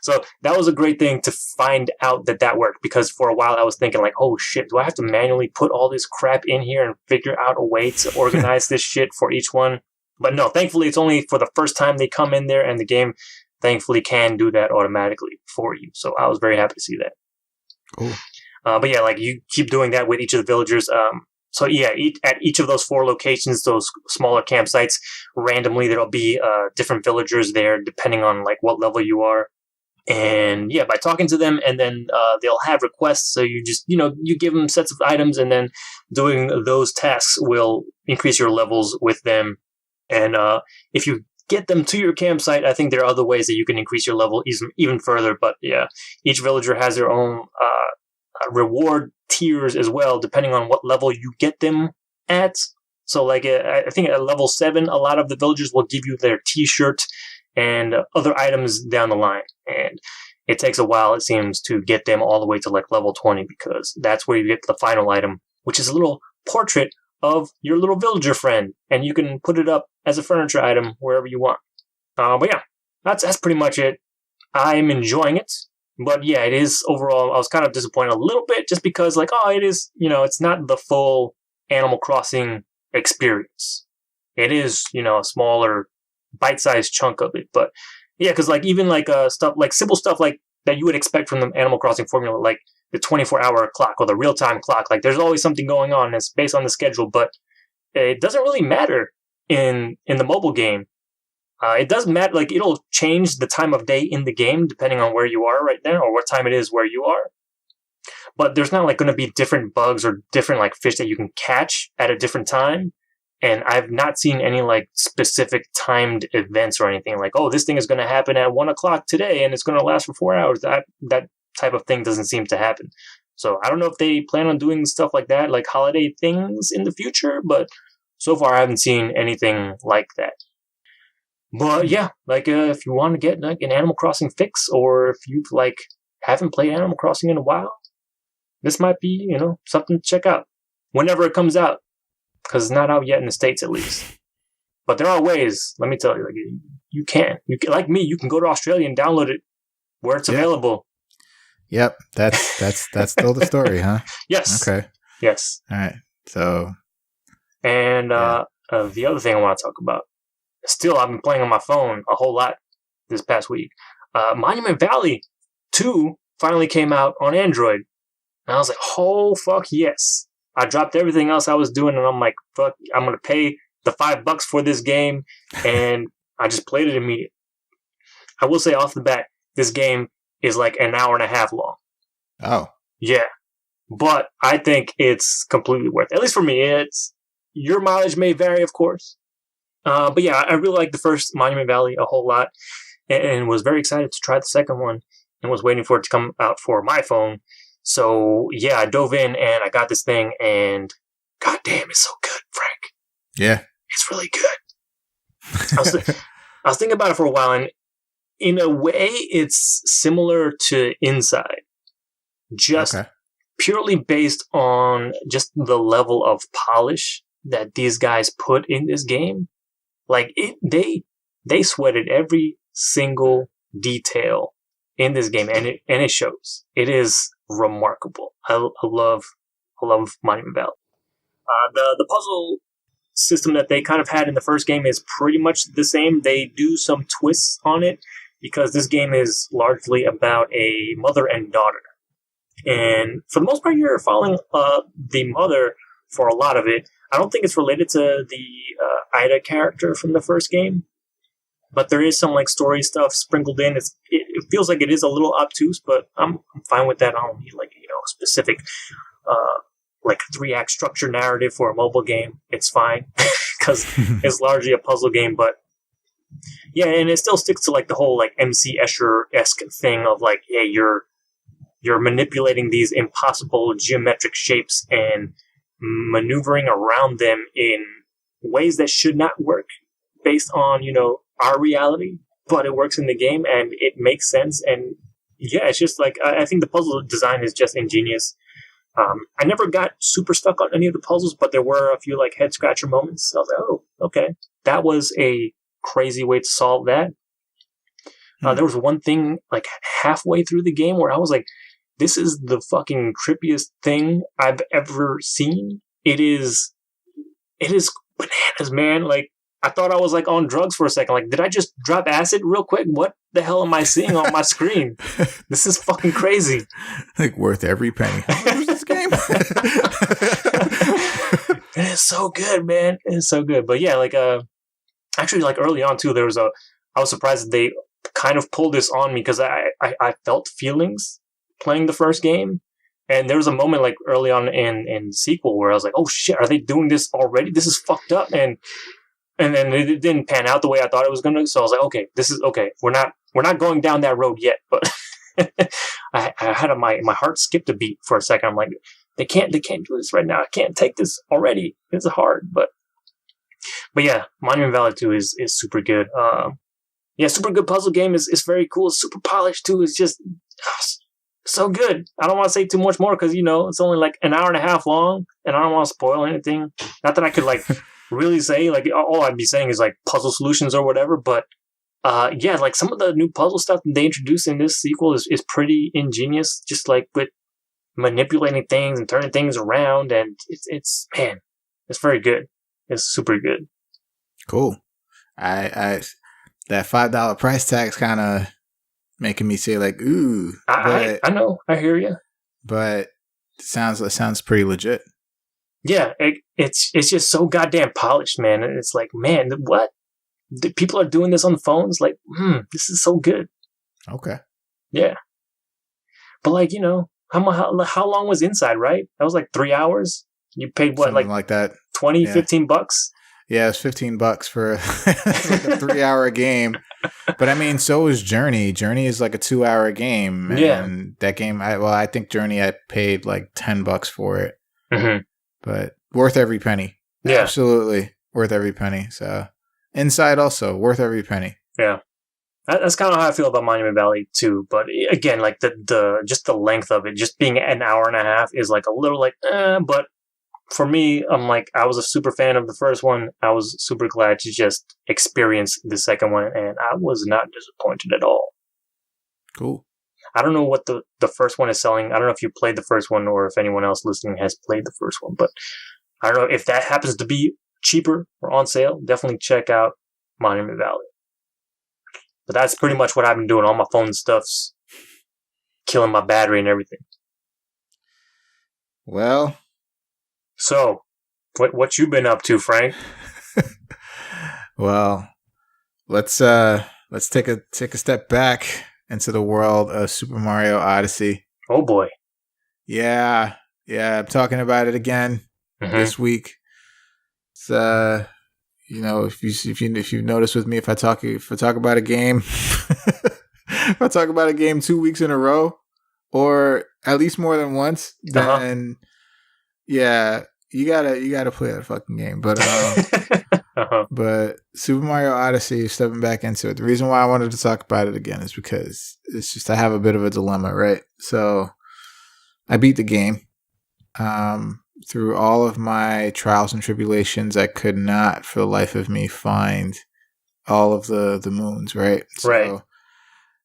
So that was a great thing to find out that worked, because for a while I was thinking like, oh shit, do I have to manually put all this crap in here and figure out a way to organize this shit for each one? But no, thankfully it's only for the first time they come in there, and the game thankfully can do that automatically for you. So I was very happy to see that. Cool. But yeah, like you keep doing that with each of the villagers. So yeah, at each of those 4 locations, those smaller campsites, randomly there'll be different villagers there depending on like what level you are. And yeah, by talking to them, and then they'll have requests. So you just, you give them sets of items, and then doing those tasks will increase your levels with them. And if you get them to your campsite, I think there are other ways that you can increase your level even further. But yeah, each villager has their own reward tiers as well, depending on what level you get them at. So like, I think at level 7, a lot of the villagers will give you their t-shirt and other items down the line. And it takes a while, it seems, to get them all the way to like level 20, because that's where you get the final item, which is a little portrait of your little villager friend, and you can put it up as a furniture item wherever you want. But yeah, that's pretty much it. I'm enjoying it, but yeah, it is overall, I was kind of disappointed a little bit, just because like, it is, it's not the full Animal Crossing experience. It is, a smaller, bite-sized chunk of it. But yeah, because like even like stuff like simple stuff like that you would expect from the Animal Crossing formula, like the 24-hour clock or the real-time clock, like there's always something going on, and it's based on the schedule, but it doesn't really matter in the mobile game. It does matter, like it'll change the time of day in the game depending on where you are right now, or what time it is where you are. But there's not like going to be different bugs or different like fish that you can catch at a different time. And I've not seen any like specific timed events or anything like, oh, this thing is going to happen at 1:00 today and it's going to last for 4 hours. That type of thing doesn't seem to happen. So I don't know if they plan on doing stuff like that, like holiday things in the future, but so far I haven't seen anything like that. But yeah, like if you want to get like an Animal Crossing fix, or if you like haven't played Animal Crossing in a while, this might be, something to check out whenever it comes out. Because it's not out yet in the States, at least. But there are ways, let me tell you, like you can, like me, you can go to Australia and download it where it's available. Yep, that's still the story, huh? Yes. Okay. Yes. All right. So. And the other thing I want to talk about, still, I've been playing on my phone a whole lot this past week. Monument Valley 2 finally came out on Android. And I was like, oh, fuck yes. I dropped everything else I was doing, and I'm like, fuck, I'm going to pay the $5 for this game, and I just played it immediately. I will say off the bat, this game is like an hour and a half long. Oh. Yeah. But I think it's completely worth it. At least for me. Your mileage may vary, of course. But yeah, I really liked the first Monument Valley a whole lot, and was very excited to try the second one, and was waiting for it to come out for my phone. So, yeah, I dove in and I got this thing, and goddamn, it's so good, Frank. Yeah. It's really good. I was thinking about it for a while, and in a way, it's similar to Inside. Just purely based on just the level of polish that these guys put in this game. Like, they sweated every single detail in this game, and it shows. It is remarkable. I love Monument Valley. The puzzle system that they kind of had in the first game is pretty much the same. They do some twists on it, because this game is largely about a mother and daughter. And for the most part, you're following the mother for a lot of it. I don't think it's related to the Ida character from the first game, but there is some like story stuff sprinkled in. It feels like it is a little obtuse, but I'm fine with that. I don't need like a specific like 3-act structure narrative for a mobile game. It's fine because it's largely a puzzle game. But yeah, and it still sticks to like the whole like MC Escher-esque thing of like, hey, you're manipulating these impossible geometric shapes and maneuvering around them in ways that should not work based on our reality, but it works in the game and it makes sense. And yeah, it's just like, I think the puzzle design is just ingenious. I never got super stuck on any of the puzzles, but there were a few like head scratcher moments. So I was like, oh, okay. That was a crazy way to solve that. There was one thing like halfway through the game where I was like, this is the fucking trippiest thing I've ever seen. It is bananas, man. Like, I thought I was like on drugs for a second. Like, did I just drop acid real quick? What the hell am I seeing on my screen? This is fucking crazy. Like, worth every penny. How much was this game? It is so good, man. It is so good. But yeah, like, actually, like early on too, I was surprised that they kind of pulled this on me because I felt feelings playing the first game. And there was a moment like early on in the sequel where I was like, oh shit, are they doing this already? This is fucked up. And then it didn't pan out the way I thought it was going to. So I was like, okay, this is okay. We're not going down that road yet. But I had my heart skipped a beat for a second. I'm like, they can't do this right now. I can't take this already. It's hard. But yeah, Monument Valley 2 is super good. Yeah, super good puzzle game is very cool. It's super polished too. It's just so good. I don't want to say too much more because, it's only like an hour and a half long and I don't want to spoil anything. Not that I could like really say, like, all I'd be saying is like puzzle solutions or whatever. But yeah, like some of the new puzzle stuff they introduced in this sequel is pretty ingenious, just like with manipulating things and turning things around. And it's very good. It's super good. Cool. I that $5 price tag's kind of making me say like, ooh. I know. I hear you. But it sounds pretty legit. Yeah, it's just so goddamn polished, man. And it's like, man, what? People are doing this on the phones? Like, this is so good. Okay. Yeah. But like, how long was Inside, right? That was like 3 hours? You paid what? Something like that. 20, yeah. $15? Yeah, it's $15 for like a 3-hour game. But I mean, so is Journey. Journey is like a 2-hour game. Yeah. And that game, I think Journey, I paid like $10 for it. Mm-hmm. But worth every penny. Yeah. Absolutely worth every penny. So Inside also, worth every penny. Yeah. That's kind of how I feel about Monument Valley too. But again, like the just the length of it, just being an hour and a half is like a little like, but for me, I'm like, I was a super fan of the first one. I was super glad to just experience the second one, and I was not disappointed at all. Cool. I don't know what the first one is selling. I don't know if you played the first one or if anyone else listening has played the first one, but I don't know if that happens to be cheaper or on sale. Definitely check out Monument Valley. But that's pretty much what I've been doing. All my phone stuff's killing my battery and everything. Well... So, what you been up to, Frank? Well, let's take a step back into the world of Super Mario Odyssey. Oh boy. Yeah, I'm talking about it again this week. It's if you notice with me, if I talk about a game, if I talk about a game 2 weeks in a row, or at least more than once, then. Yeah, you gotta play that fucking game. But but Super Mario Odyssey, stepping back into it. The reason why I wanted to talk about it again is because it's just I have a bit of a dilemma, right? So I beat the game. Through all of my trials and tribulations, I could not for the life of me find all of the moons, right? Right.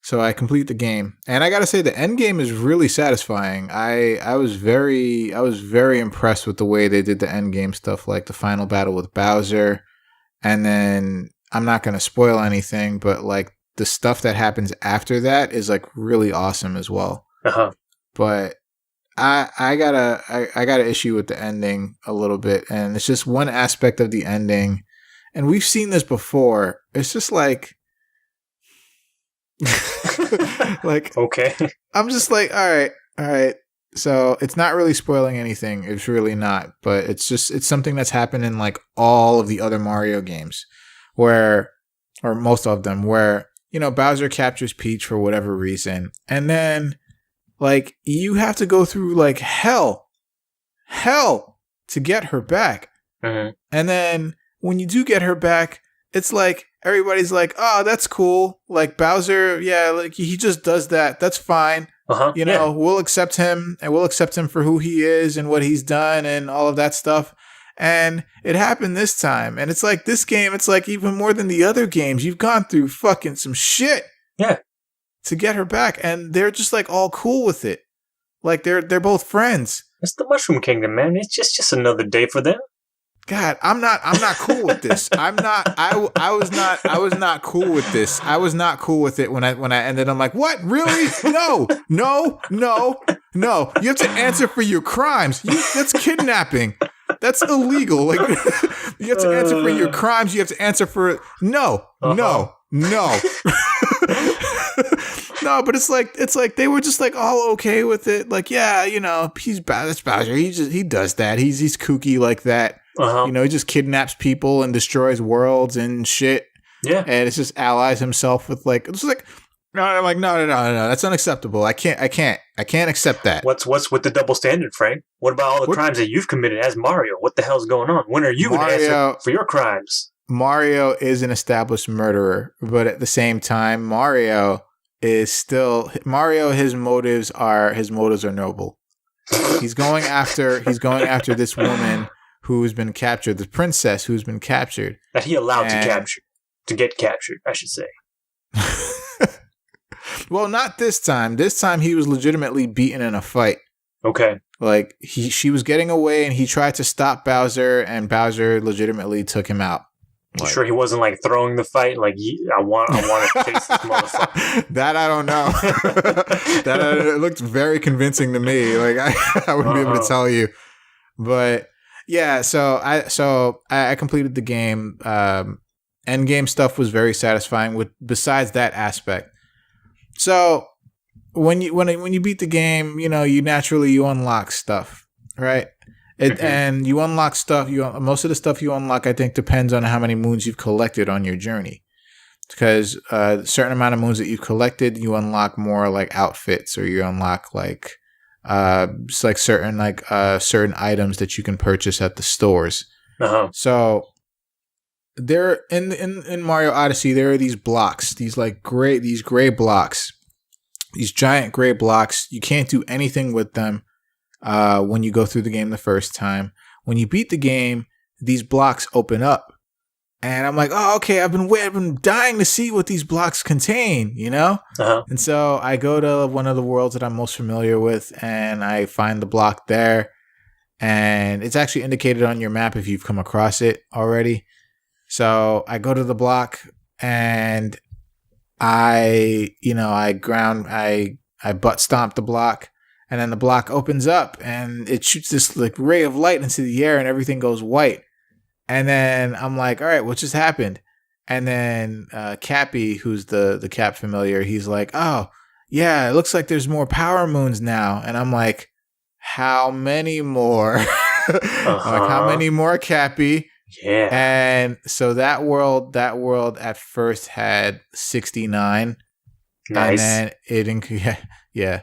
So I complete the game, and I gotta say the end game is really satisfying. I was very impressed with the way they did the end game stuff, like the final battle with Bowser, and then I'm not gonna spoil anything, but like the stuff that happens after that is like really awesome as well. But I got a issue with the ending a little bit, and it's just one aspect of the ending, and we've seen this before. It's just like. Like, okay. I'm just like, all right. So it's not really spoiling anything. It's really not, but it's something that's happened in like all of the other Mario games or most of them where, Bowser captures Peach for whatever reason. And then like you have to go through like hell to get her back. And then when you do get her back, it's like, everybody's like, oh, that's cool. Like Bowser, yeah, like he just does that. That's fine. You know, we'll accept him, and we'll accept him for who he is and what he's done and all of that stuff. And it happened this time. And it's like this game, it's like even more than the other games. You've gone through fucking some shit. Yeah. To get her back. And they're just like all cool with it. Like they're both friends. It's the Mushroom Kingdom, man. It's just another day for them. God, I'm not cool with this. I was not cool with this. I was not cool with it when I ended. I'm like, what? Really? No. You have to answer for your crimes. That's kidnapping. That's illegal. Like you have to answer for your crimes. You have to answer for no. No, but it's like they were just like all okay with it. Like, yeah, you know, that's Bowser. He does that. He's kooky like that. You know, he just kidnaps people and destroys worlds and shit. Yeah, and it's just allies himself with like it's like no. I'm like no. That's unacceptable. I can't accept that. What's with the double standard, Frank? What about all the crimes that you've committed as Mario? What the hell's going on? When are you going to answer for your crimes? Mario is an established murderer, but at the same time, his motives are noble. He's going after this woman who's been captured, the princess who's been captured. That he allowed to get captured, I should say. Well, not this time. This time he was legitimately beaten in a fight. Okay. Like she was getting away and he tried to stop Bowser and Bowser legitimately took him out. Like, sure he wasn't like throwing the fight like I want to face this motherfucker. That I don't know. It looked very convincing to me. Like I wouldn't be able to tell you. But yeah, so I completed the game. End game stuff was very satisfying besides that aspect. So when you beat the game, you know, you unlock stuff, right? And you unlock stuff. Most of the stuff you unlock, I think, depends on how many moons you've collected on your journey. Because a certain amount of moons that you've collected, you unlock more like outfits, or you unlock like certain items that you can purchase at the stores. So there in Mario Odyssey, there are these blocks, these gray blocks, these giant gray blocks. You can't do anything with them. When you go through the game the first time. When you beat the game, these blocks open up. And I'm like, oh, okay, I've been dying to see what these blocks contain, you know? And so I go to one of the worlds that I'm most familiar with, and I find the block there. And it's actually indicated on your map if you've come across it already. So I go to the block, and I butt stomp the block. And then the block opens up and it shoots this like ray of light into the air and everything goes white. And then I'm like, all right, what just happened? And then Cappy, who's the Cap familiar, he's like, oh, yeah, it looks like there's more power moons now. And I'm like, how many more? I'm like, how many more, Cappy? Yeah. And so that world at first had 69. Nice. And then yeah.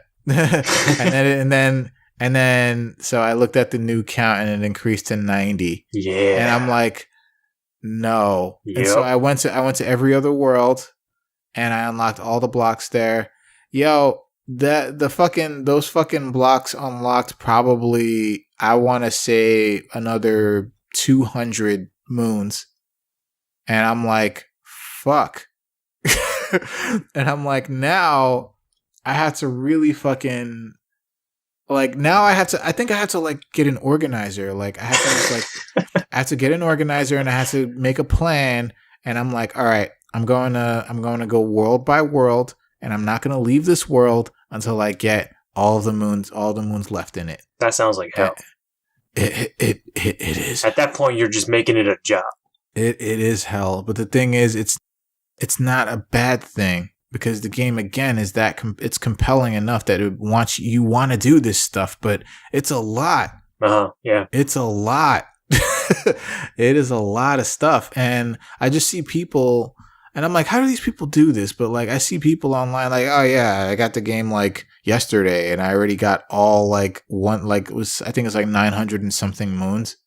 and then so I looked at the new count and it increased to 90. Yeah. And I'm like, no. Yep. And so I went to every other world and I unlocked all the blocks there. Yo, those fucking blocks unlocked probably, I want to say, another 200 moons. And I'm like, fuck. And I'm like, now I had to really fucking like I think I had to like get an organizer. Like I had to get an organizer and I had to make a plan. And I'm like, all right, I'm going to go world by world, and I'm not going to leave this world until I get all the moons left in it. That sounds like hell. It is. At that point, you're just making it a job. It is hell. But the thing is, it's not a bad thing. Because the game, again, is that it's compelling enough that you want to do this stuff, but it's a lot. Yeah. It's a lot. It is a lot of stuff. And I just see people, and I'm like, how do these people do this? But like, I see people online like, oh yeah, I got the game like yesterday and I already got all like I think it's like 900 and something moons.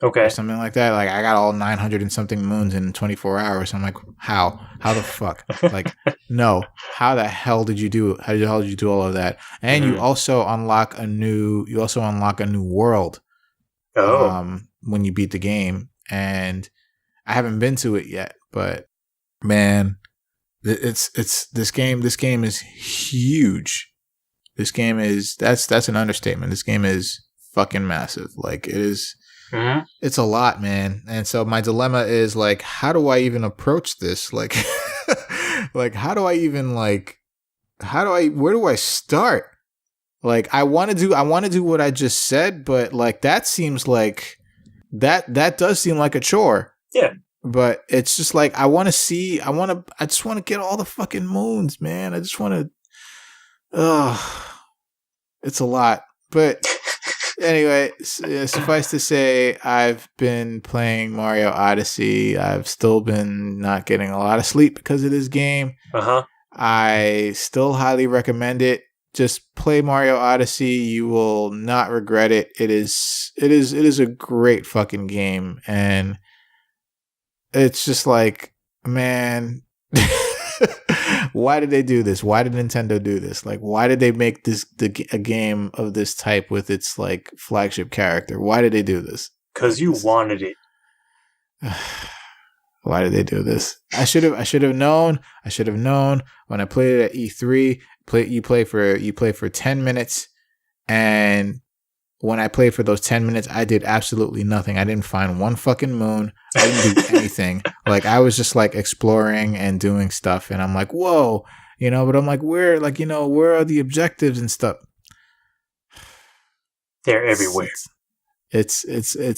Okay. or something like that. Like I got all 900 and something moons in 24 hours. I'm like, how the fuck? Like, no, how the hell did you do all of that? And you also unlock a new world when you beat the game. And I haven't been to it yet, but man, it's this game is huge. This game is that's an understatement. This game is fucking massive. Like it is. It's a lot, man. And so my dilemma is like, how do I even approach this? Like, like where do I start? Like, I want to do what I just said, but like, that seems like that does seem like a chore. Yeah. But it's just like, I just want to get all the fucking moons, man. I just want to, it's a lot, but anyway, suffice to say, I've been playing Mario Odyssey. I've still been not getting a lot of sleep because of this game. I still highly recommend it. Just play Mario Odyssey. You will not regret it. It is a great fucking game. And it's just like, man, why did they do this? Why did Nintendo do this? Like, why did they make a game of this type with its like flagship character? Why did they do this? Because you wanted it. Why did they do this? I should have known. I should have known when I played it at E3. You play for 10 minutes, and when I played for those 10 minutes, I did absolutely nothing. I didn't find one fucking moon. I didn't do anything. Like, I was just like exploring and doing stuff, and I'm like, whoa, but I'm like, where are the objectives and stuff? They're everywhere. It's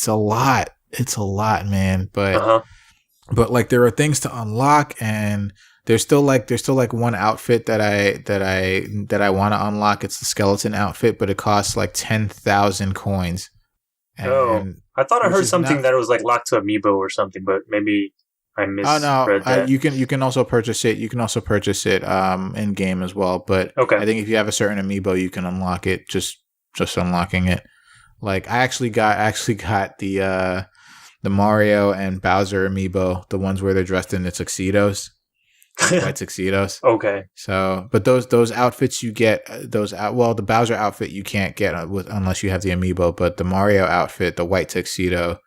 a lot. It's a lot, man. But like, there are things to unlock, and there's still like one outfit that I want to unlock. It's the skeleton outfit, but it costs like 10,000 coins. And I thought I heard something that it was like locked to Amiibo or something, but maybe I misread that. You can also purchase it. You can also purchase it in game as well. But I think if you have a certain Amiibo, you can unlock it. Just unlocking it. Like I actually got the Mario and Bowser Amiibo, the ones where they're dressed in the tuxedos. White tuxedos. Okay. So, but those outfits you get, the Bowser outfit you can't get unless you have the Amiibo, but the Mario outfit, the white tuxedo,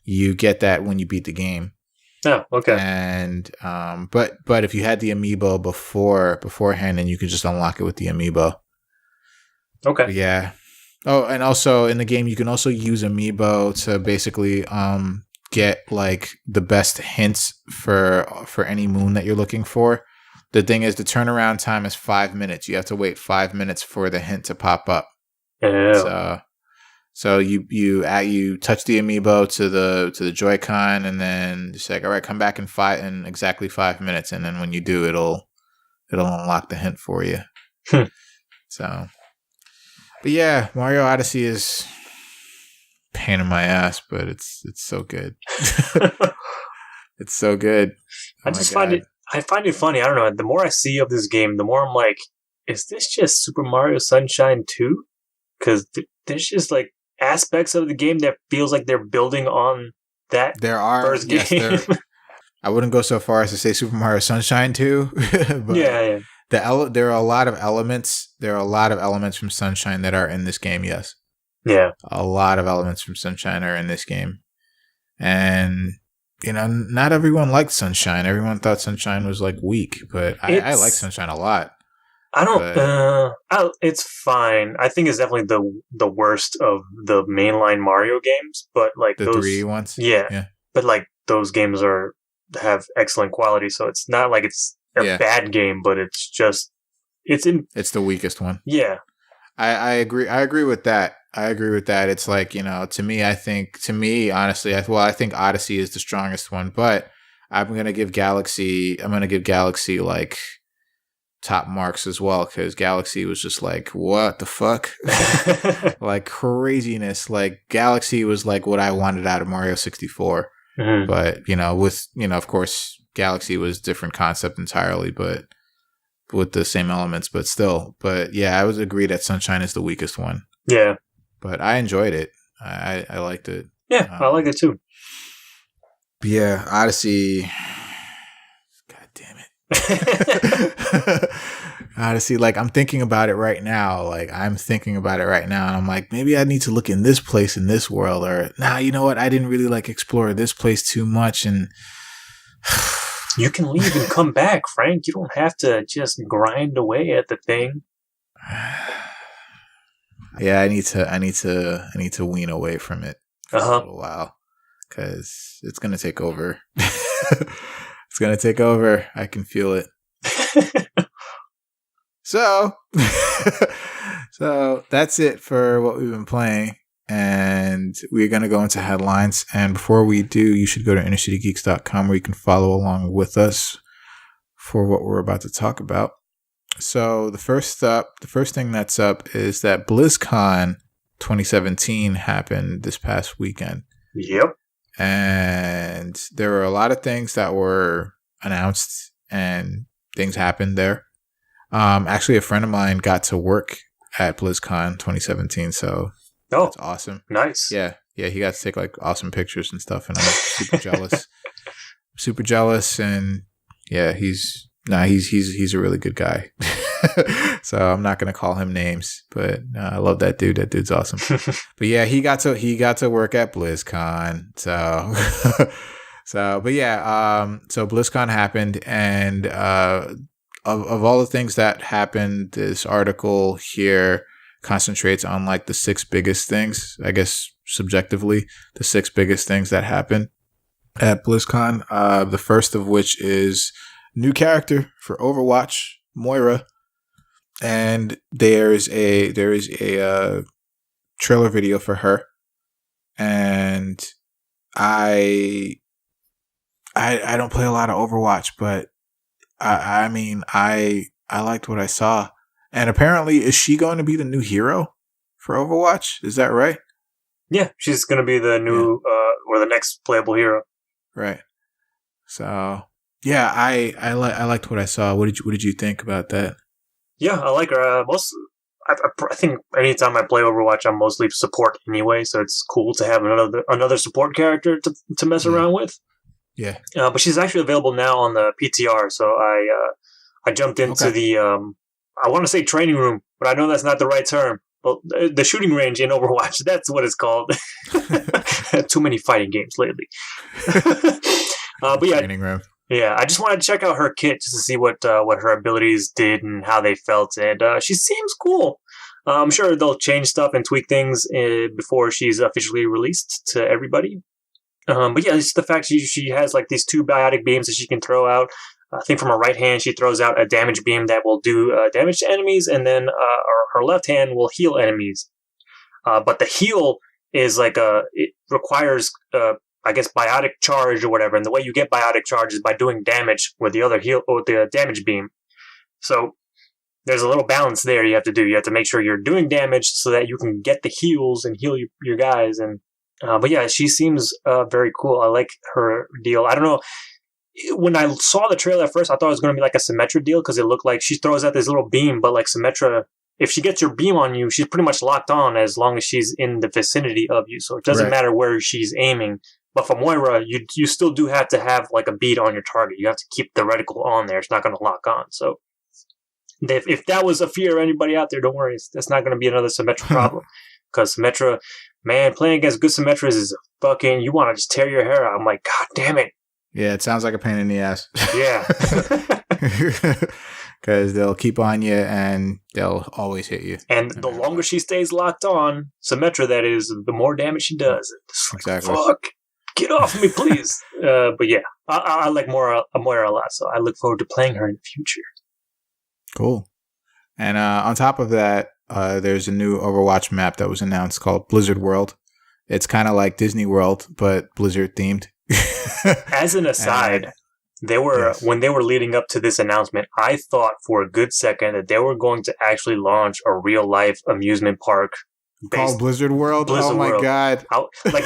you get that when you beat the game. Oh, okay. And but if you had the Amiibo beforehand, then you can just unlock it with the Amiibo. Okay. But yeah. Oh, and also in the game you can also use Amiibo to basically get like the best hints for any moon that you're looking for. The thing is, the turnaround time is 5 minutes. You have to wait 5 minutes for the hint to pop up. Yeah. So you touch the Amiibo to the Joy-Con, and then it's like, all right, come back in exactly 5 minutes, and then when you do, it'll unlock the hint for you. So, but yeah, Mario Odyssey is pain in my ass, but it's so good. It's so good. I find it funny. I don't know. The more I see of this game, the more I'm like, is this just Super Mario Sunshine 2? Because there's just like aspects of the game that feels like they're building on that first game. Yes, I wouldn't go so far as to say Super Mario Sunshine 2. But yeah. There are a lot of elements. There are a lot of elements from Sunshine that are in this game. Yes. Yeah. A lot of elements from Sunshine are in this game. And, not everyone liked Sunshine. Everyone thought Sunshine was like weak, but I like Sunshine a lot. I don't, it's fine. I think it's definitely the worst of the mainline Mario games, but like the those 3D ones? Yeah. But like those games have excellent quality, so it's not like it's a bad game, but it's just, it's the weakest one. Yeah. I agree. I agree with that. It's like, to me, honestly, I think Odyssey is the strongest one, but I'm going to give Galaxy like top marks as well, because Galaxy was just like, what the fuck? Like craziness. Like Galaxy was like what I wanted out of Mario 64. Mm-hmm. But, of course, Galaxy was different concept entirely, but with the same elements, but still. But yeah, I would agree that Sunshine is the weakest one. Yeah. But I enjoyed it. I liked it. Yeah, I like it too. Yeah, Odyssey. God damn it. Odyssey, like I'm thinking about it right now. And I'm like, maybe I need to look in this place in this world, or you know what? I didn't really like explore this place too much, and you can leave and come back, Frank. You don't have to just grind away at the thing. Yeah, I need to wean away from it for a little while, because it's gonna take over. It's gonna take over. I can feel it. So that's it for what we've been playing, and we're gonna go into headlines. And before we do, you should go to InnerCityGeeks.com where you can follow along with us for what we're about to talk about. So the first thing that's up is that BlizzCon 2017 happened this past weekend. Yep. And there were a lot of things that were announced and things happened there. Actually, a friend of mine got to work at BlizzCon 2017. So that's awesome. Nice. Yeah. He got to take like awesome pictures and stuff. And I'm super jealous. Super jealous. And yeah, he's a really good guy. So I'm not going to call him names, but I love that dude. That dude's awesome. But yeah, he got to work at BlizzCon. So BlizzCon happened, and of all the things that happened, this article here concentrates on like the 6 biggest things, I guess subjectively, the 6 biggest things that happened at BlizzCon. The first of which is new character for Overwatch, Moira, and there is a trailer video for her, and I don't play a lot of Overwatch, but I mean I liked what I saw, and apparently is she going to be the new hero for Overwatch? Is that right? Yeah, she's going to be the new or the next playable hero. Right. So. Yeah, I liked what I saw. What did you think about that? Yeah, I like her. I think anytime I play Overwatch, I'm mostly support anyway, so it's cool to have another support character to mess around with. Yeah. But she's actually available now on the PTR, so I jumped into the I want to say training room, but I know that's not the right term. Well, the shooting range in Overwatch, that's what it's called. Too many fighting games lately. But yeah. Training room. Yeah, I just wanted to check out her kit just to see what her abilities did and how they felt, and she seems cool. I'm sure they'll change stuff and tweak things before she's officially released to everybody. But yeah, it's the fact she has like these 2 biotic beams that she can throw out. I think from her right hand she throws out a damage beam that will do damage to enemies, and then her left hand will heal enemies. But the heal is like it requires I guess biotic charge or whatever, and the way you get biotic charge is by doing damage with the other heal or the damage beam. So there's a little balance there you have to do. You have to make sure you're doing damage so that you can get the heals and heal your guys. And but yeah, she seems very cool. I like her deal. I don't know. When I saw the trailer at first, I thought it was going to be like a Symmetra deal because it looked like she throws out this little beam, but like Symmetra, if she gets your beam on you, she's pretty much locked on as long as she's in the vicinity of you. So it doesn't matter where she's aiming. But for Moira, you still do have to have like a bead on your target. You have to keep the reticle on there. It's not going to lock on. So if that was a fear of anybody out there, don't worry. That's not going to be another Symmetra problem. Because Symmetra, man, playing against good Symmetras is fucking, you want to just tear your hair out. I'm like, God damn it. Yeah, it sounds like a pain in the ass. Yeah. Because they'll keep on you and they'll always hit you. And the longer she stays locked on, Symmetra that is, the more damage she does. Exactly. Fuck. Get off me, please. But yeah, I like Moira a lot, so I look forward to playing her in the future. Cool. And on top of that, there's a new Overwatch map that was announced called Blizzard World. It's kind of like Disney World, but Blizzard themed. As an aside, when they were leading up to this announcement, I thought for a good second that they were going to actually launch a real life amusement park called Blizzard World. Oh my God! Like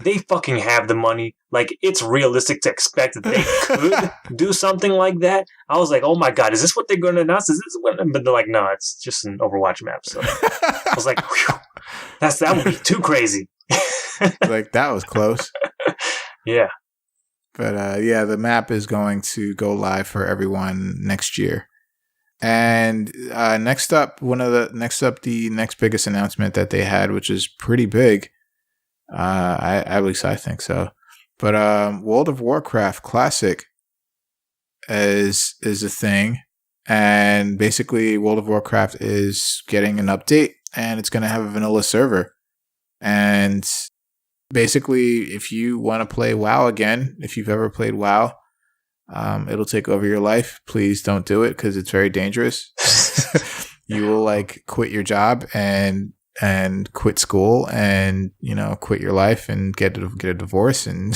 they fucking have the money. Like it's realistic to expect that they could do something like that. I was like, oh my God, is this what they're going to announce? Is this what? But they're like, no, it's just an Overwatch map. So I was like, whew, that would be too crazy. Like, that was close. Yeah. But yeah, the map is going to go live for everyone next year. And next up, the next biggest announcement that they had, which is pretty big. At least I think so. But World of Warcraft Classic is a thing, and basically World of Warcraft is getting an update, and it's going to have a vanilla server. And basically, if you want to play WoW again, if you've ever played WoW, it'll take over your life. Please don't do it because it's very dangerous. You will like quit your job and quit school and, you know, quit your life and get a divorce and,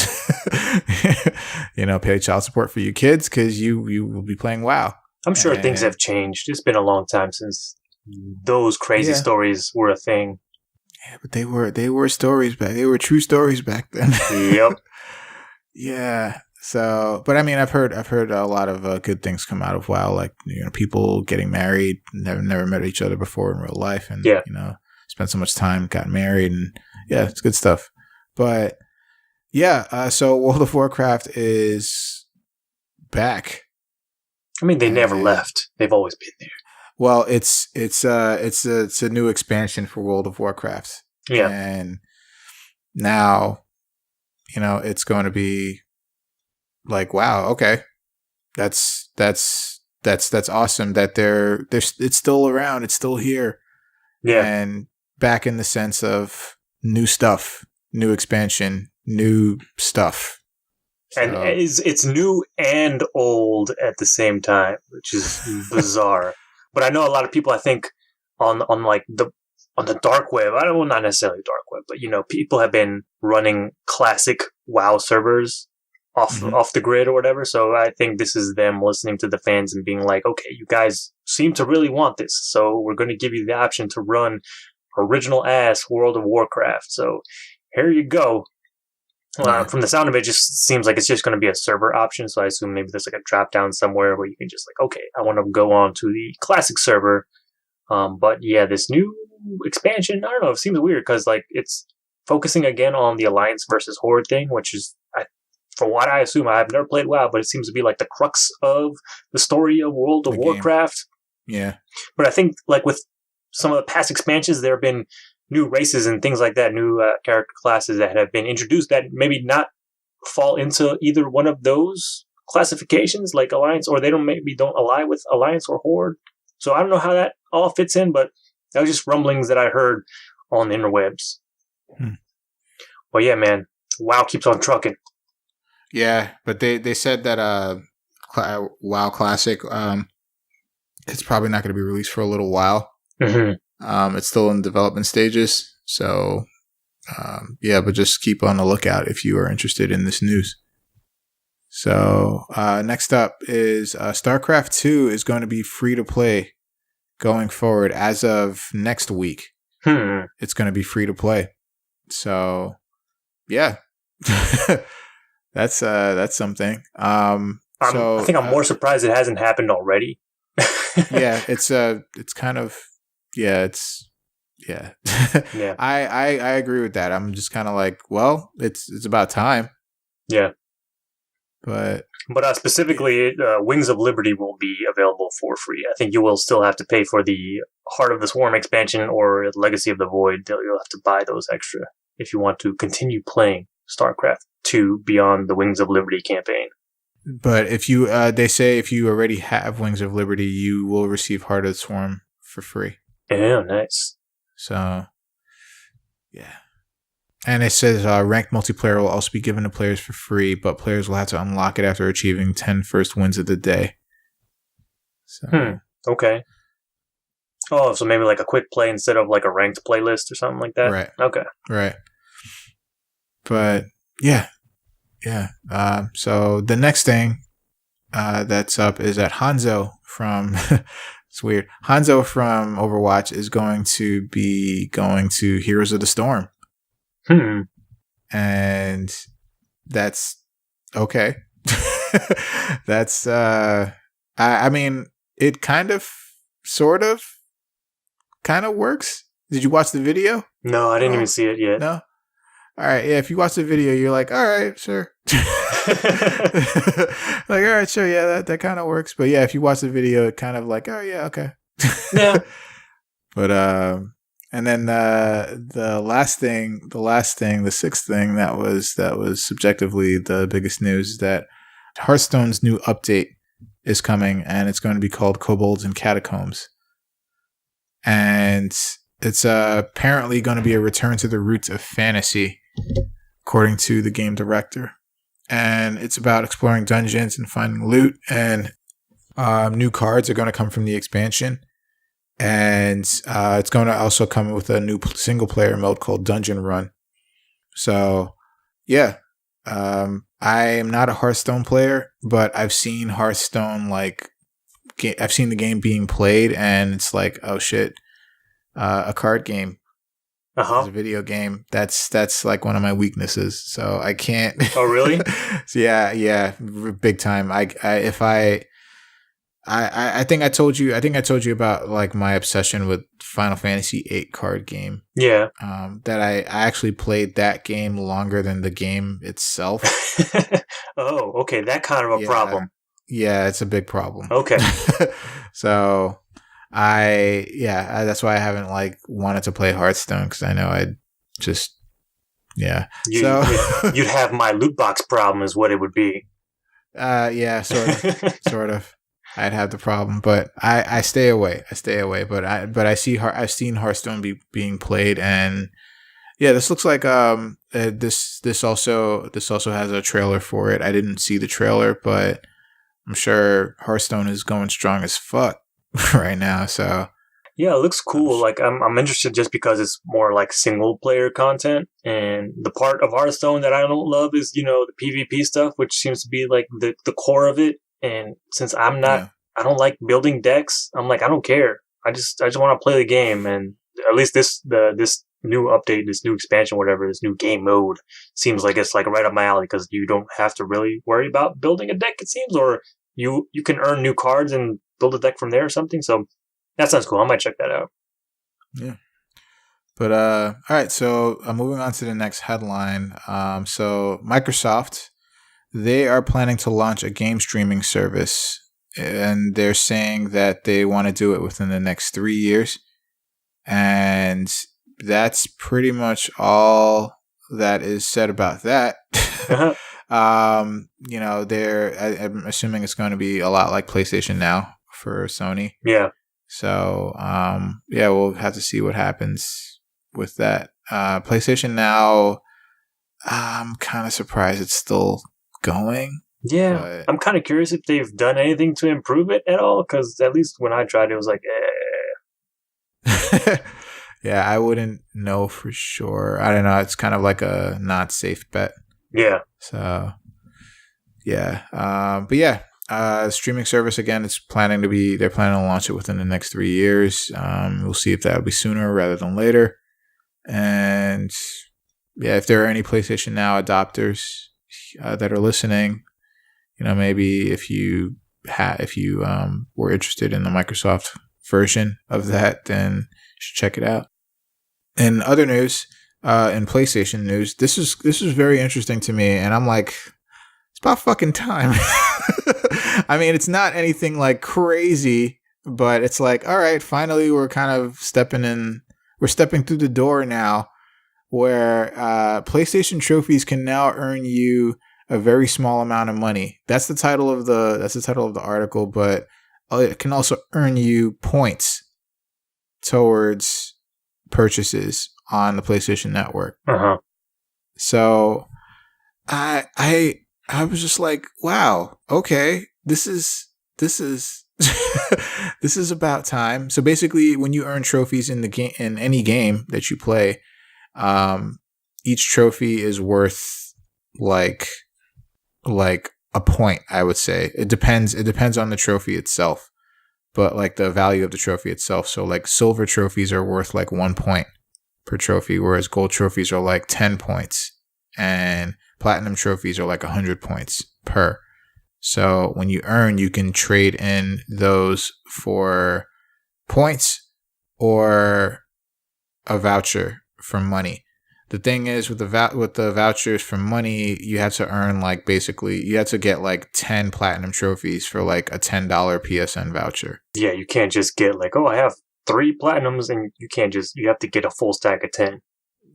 you know, pay child support for your kids because you will be playing WoW. I'm sure things have changed. It's been a long time since those crazy stories were a thing. Yeah, but they were stories back. They were true stories back then. Yep. Yeah. So, but I mean, I've heard a lot of good things come out of WoW, like, you know, people getting married, never met each other before in real life, and you know, spent so much time, got married, and yeah, it's good stuff. But yeah, so World of Warcraft is back. I mean, they never left. They've always been there. Well, it's a new expansion for World of Warcraft. Yeah, and now, you know, it's going to be like, wow, okay, that's awesome that it's still around, it's still here, and back in the sense of new stuff, new expansion, new stuff, and it's new and old at the same time, which is bizarre. But I know a lot of people, I think, on the dark web, not necessarily dark web, but, you know, people have been running classic WoW servers off the grid or whatever. So I think this is them listening to the fans and being like, okay, you guys seem to really want this, so we're going to give you the option to run original ass World of Warcraft. So here you go. From the sound of it, it just seems like it's just going to be a server option. So I assume maybe there's like a drop down somewhere where you can just like, okay, I want to go on to the classic server. But yeah, this new expansion, I don't know, it seems weird because like it's focusing again on the Alliance versus Horde thing, which is, from what I assume, I've never played WoW, but it seems to be like the crux of the story of World of Warcraft. Yeah. But I think like with some of the past expansions, there have been new races and things like that, new character classes that have been introduced that maybe not fall into either one of those classifications, like Alliance, or they don't ally with Alliance or Horde. So I don't know how that all fits in, but that was just rumblings that I heard on the interwebs. Well, yeah, man, WoW keeps on trucking. Yeah, but they said that WoW Classic, it's probably not going to be released for a little while. Mm-hmm. It's still in development stages, so yeah, but just keep on the lookout if you are interested in this news. So next up is StarCraft 2 is going to be free to play going forward as of next week. It's going to be free to play. So yeah. That's something. I think I'm more surprised it hasn't happened already. Yeah, it's kind of, yeah. I agree with that. I'm just kind of like, well, it's about time. Yeah. But specifically, Wings of Liberty will be available for free. I think you will still have to pay for the Heart of the Swarm expansion or Legacy of the Void. You'll have to buy those extra if you want to continue playing StarCraft 2 beyond the Wings of Liberty campaign. But if you, they say if you already have Wings of Liberty, you will receive Heart of the Swarm for free. Yeah, nice. So, yeah. And it says ranked multiplayer will also be given to players for free, but players will have to unlock it after achieving 10 first wins of the day. So. Okay. Oh, so maybe like a quick play instead of like a ranked playlist or something like that? Right. Okay. Right. But, yeah. Yeah. So the next thing that's up is that Hanzo from... it's weird. Hanzo from Overwatch is going to be going to Heroes of the Storm. And that's okay. That's I mean, it kind of works. Did you watch the video? No, I didn't even see it yet. No. all right, yeah, if you watch the video, you're like, all right, sure. Like, all right, sure, yeah, that kind of works. But yeah, if you watch the video, it kind of like, oh yeah, okay. Yeah. But and then the sixth thing that was subjectively the biggest news is that Hearthstone's new update is coming, and it's going to be called Kobolds and Catacombs. And it's apparently going to be a return to the roots of fantasy, according to the game director. And it's about exploring dungeons and finding loot, and new cards are going to come from the expansion. And it's going to also come with a new single-player mode called Dungeon Run. So, yeah. I am not a Hearthstone player, but I've seen Hearthstone, I've seen the game being played, and it's like, oh shit, a card game. It's a video game. That's like one of my weaknesses. So I can't. Oh, really? So yeah, big time. I think I told you about like my obsession with Final Fantasy VIII card game. Yeah. That I actually played that game longer than the game itself. Oh, okay. That kind of a problem. Yeah, it's a big problem. Okay. So that's why I haven't like wanted to play Hearthstone, because I know I'd just You'd have my loot box problem is what it would be. Yeah, sort of. I'd have the problem, but I stay away. But I've seen Hearthstone being played, and yeah, this looks like this also has a trailer for it. I didn't see the trailer, but I'm sure Hearthstone is going strong as fuck right now. So yeah, it looks cool. Like I'm interested just because it's more like single player content, and the part of Hearthstone that I don't love is the PvP stuff, which seems to be like the core of it. And since I don't like building decks, I'm like, I don't care. I just want to play the game. And at least this new update, this new expansion, whatever, this new game mode seems like it's like right up my alley, because you don't have to really worry about building a deck, it seems, or you can earn new cards and build a deck from there or something. So that sounds cool. I might check that out. Yeah. But all right, so moving on to the next headline. So Microsoft, they are planning to launch a game streaming service, and they're saying that they want to do it within the next 3 years. And that's pretty much all that is said about that. Uh-huh. I'm assuming it's going to be a lot like PlayStation Now for Sony. Yeah. So, we'll have to see what happens with that. PlayStation Now, I'm kind of surprised it's still going. Yeah, I'm kind of curious if they've done anything to improve it at all, because at least when I tried it was like, Yeah, I wouldn't know for sure. I don't know. It's kind of like a not safe bet. Yeah. So, yeah. Streaming service, again, they're planning to launch it within the next 3 years. We'll see if that'll be sooner rather than later. And yeah, if there are any PlayStation Now adopters that are listening, maybe if you were interested in the Microsoft version of that, then you should check it out. In other news, in PlayStation news, this is very interesting to me, and I'm like, it's about fucking time. I mean, it's not anything like crazy, but it's like, all right, finally we're kind of stepping through the door now, where PlayStation trophies can now earn you a very small amount of money. That's the title of the article, but it can also earn you points towards purchases on the PlayStation Network. Uh-huh. So I was just like, wow, okay, this is this is about time. So basically, when you earn trophies in the game, in any game that you play, each trophy is worth like a point, I would say. It depends on the trophy itself, but like the value of the trophy itself. So like silver trophies are worth like 1 point per trophy, whereas gold trophies are like 10 points, and platinum trophies are like 100 points per. So when you earn, you can trade in those for points or a voucher for money. the thing is with the vouchers for money, you have to earn like basically you have to get like 10 platinum trophies for like a $10 PSN voucher. Yeah, you can't just get like, oh, I have 3 platinums, and you have to get a full stack of 10.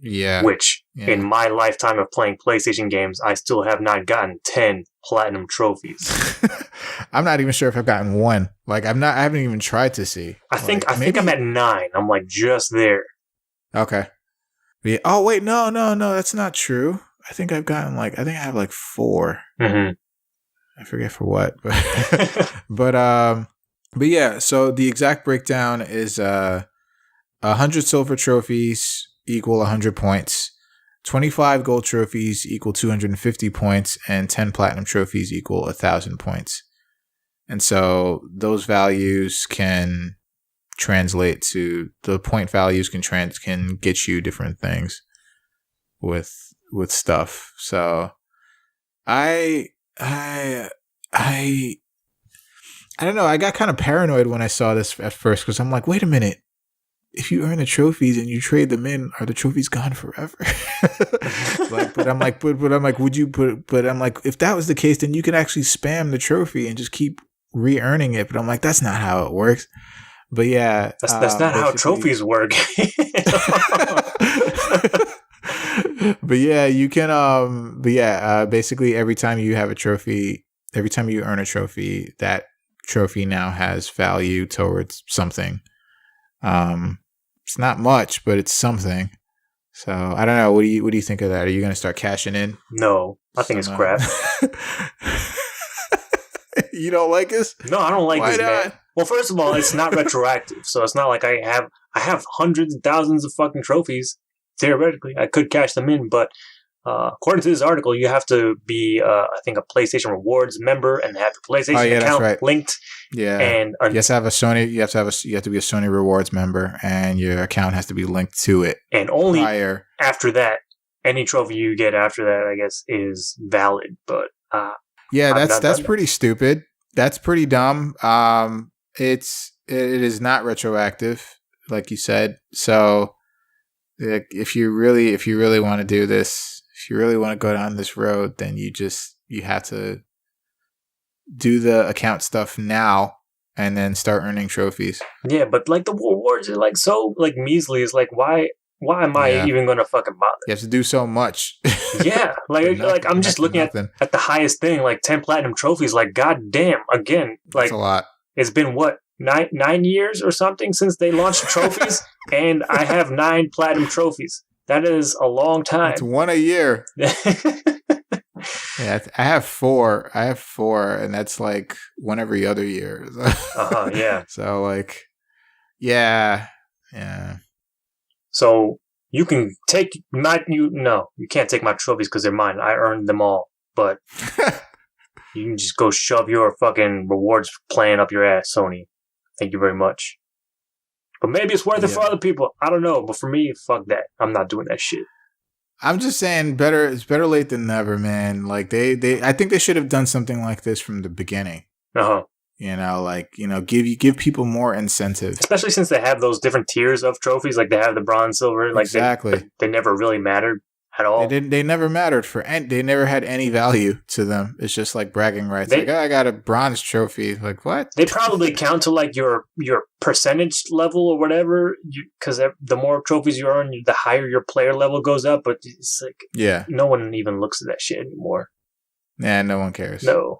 Yeah. Which, in my lifetime of playing PlayStation games, I still have not gotten 10 platinum trophies. I'm not even sure if I've gotten one. Like, I haven't even tried to see. I think I'm at 9. I'm like just there. Okay. Yeah. Oh, wait, no, that's not true. I think I've gotten I think I have like 4. Mm-hmm. I forget for what, but yeah. So the exact breakdown is 100 silver trophies equal 100 points, 25 gold trophies equal 250 points, and 10 platinum trophies equal 1,000 points. And so those values can translate to the point values can get you different things with stuff. So I don't know. I got kind of paranoid when I saw this at first because I'm like, wait a minute. If you earn the trophies and you trade them in, are the trophies gone forever? But I'm like, if that was the case, then you could actually spam the trophy and just keep re-earning it. But I'm like, that's not how it works. But yeah, that's not how trophies work. But yeah, you can. Basically, every time you have a trophy, every time you earn a trophy, that trophy now has value towards something. It's not much, but it's something. So I don't know. What do you think of that? Are you going to start cashing in? No, I think it's crap. You don't like this? No, I don't like this, man. Well, first of all, it's not retroactive, so it's not like I have hundreds and thousands of fucking trophies. Theoretically, I could cash them in, but according to this article, you have to be, I think, a PlayStation Rewards member and have your PlayStation account linked. Yeah, and you have to have a Sony. You have to be a Sony Rewards member, and your account has to be linked to it. And only after that, any trophy you get after that, I guess, is valid. But yeah, that's pretty stupid. That's pretty dumb. It is not retroactive, like you said. So, if you really want to do this, if you really want to go down this road, then you have to do the account stuff now and then start earning trophies. Yeah, but like the rewards are like so like measly. It's like why am I even gonna fucking bother? You have to do so much. Yeah, like I'm just looking at the highest thing, like 10 platinum trophies. Like, goddamn, again, like that's a lot. It's been what 9 years or something since they launched trophies, and I have 9 platinum trophies. That is a long time. It's one a year. Yeah, I have 4. And that's like one every other year. Yeah. So like, yeah. So you can take you can't take my trophies because they're mine. I earned them all, but you can just go shove your fucking rewards plan up your ass, Sony. Thank you very much. But maybe it's worth it for other people. I don't know, but for me, fuck that. I'm not doing that shit. I'm just saying, it's better late than never, man. Like I think they should have done something like this from the beginning. Give people more incentive. Especially since they have those different tiers of trophies, like they have the bronze, silver, like exactly. They never really mattered at all. They never mattered they never had any value to them. It's just like bragging rights. I got a bronze trophy. Like what? They probably count to like your percentage level or whatever, because the more trophies you earn, the higher your player level goes up. But it's like no one even looks at that shit anymore. Yeah, no one cares. No.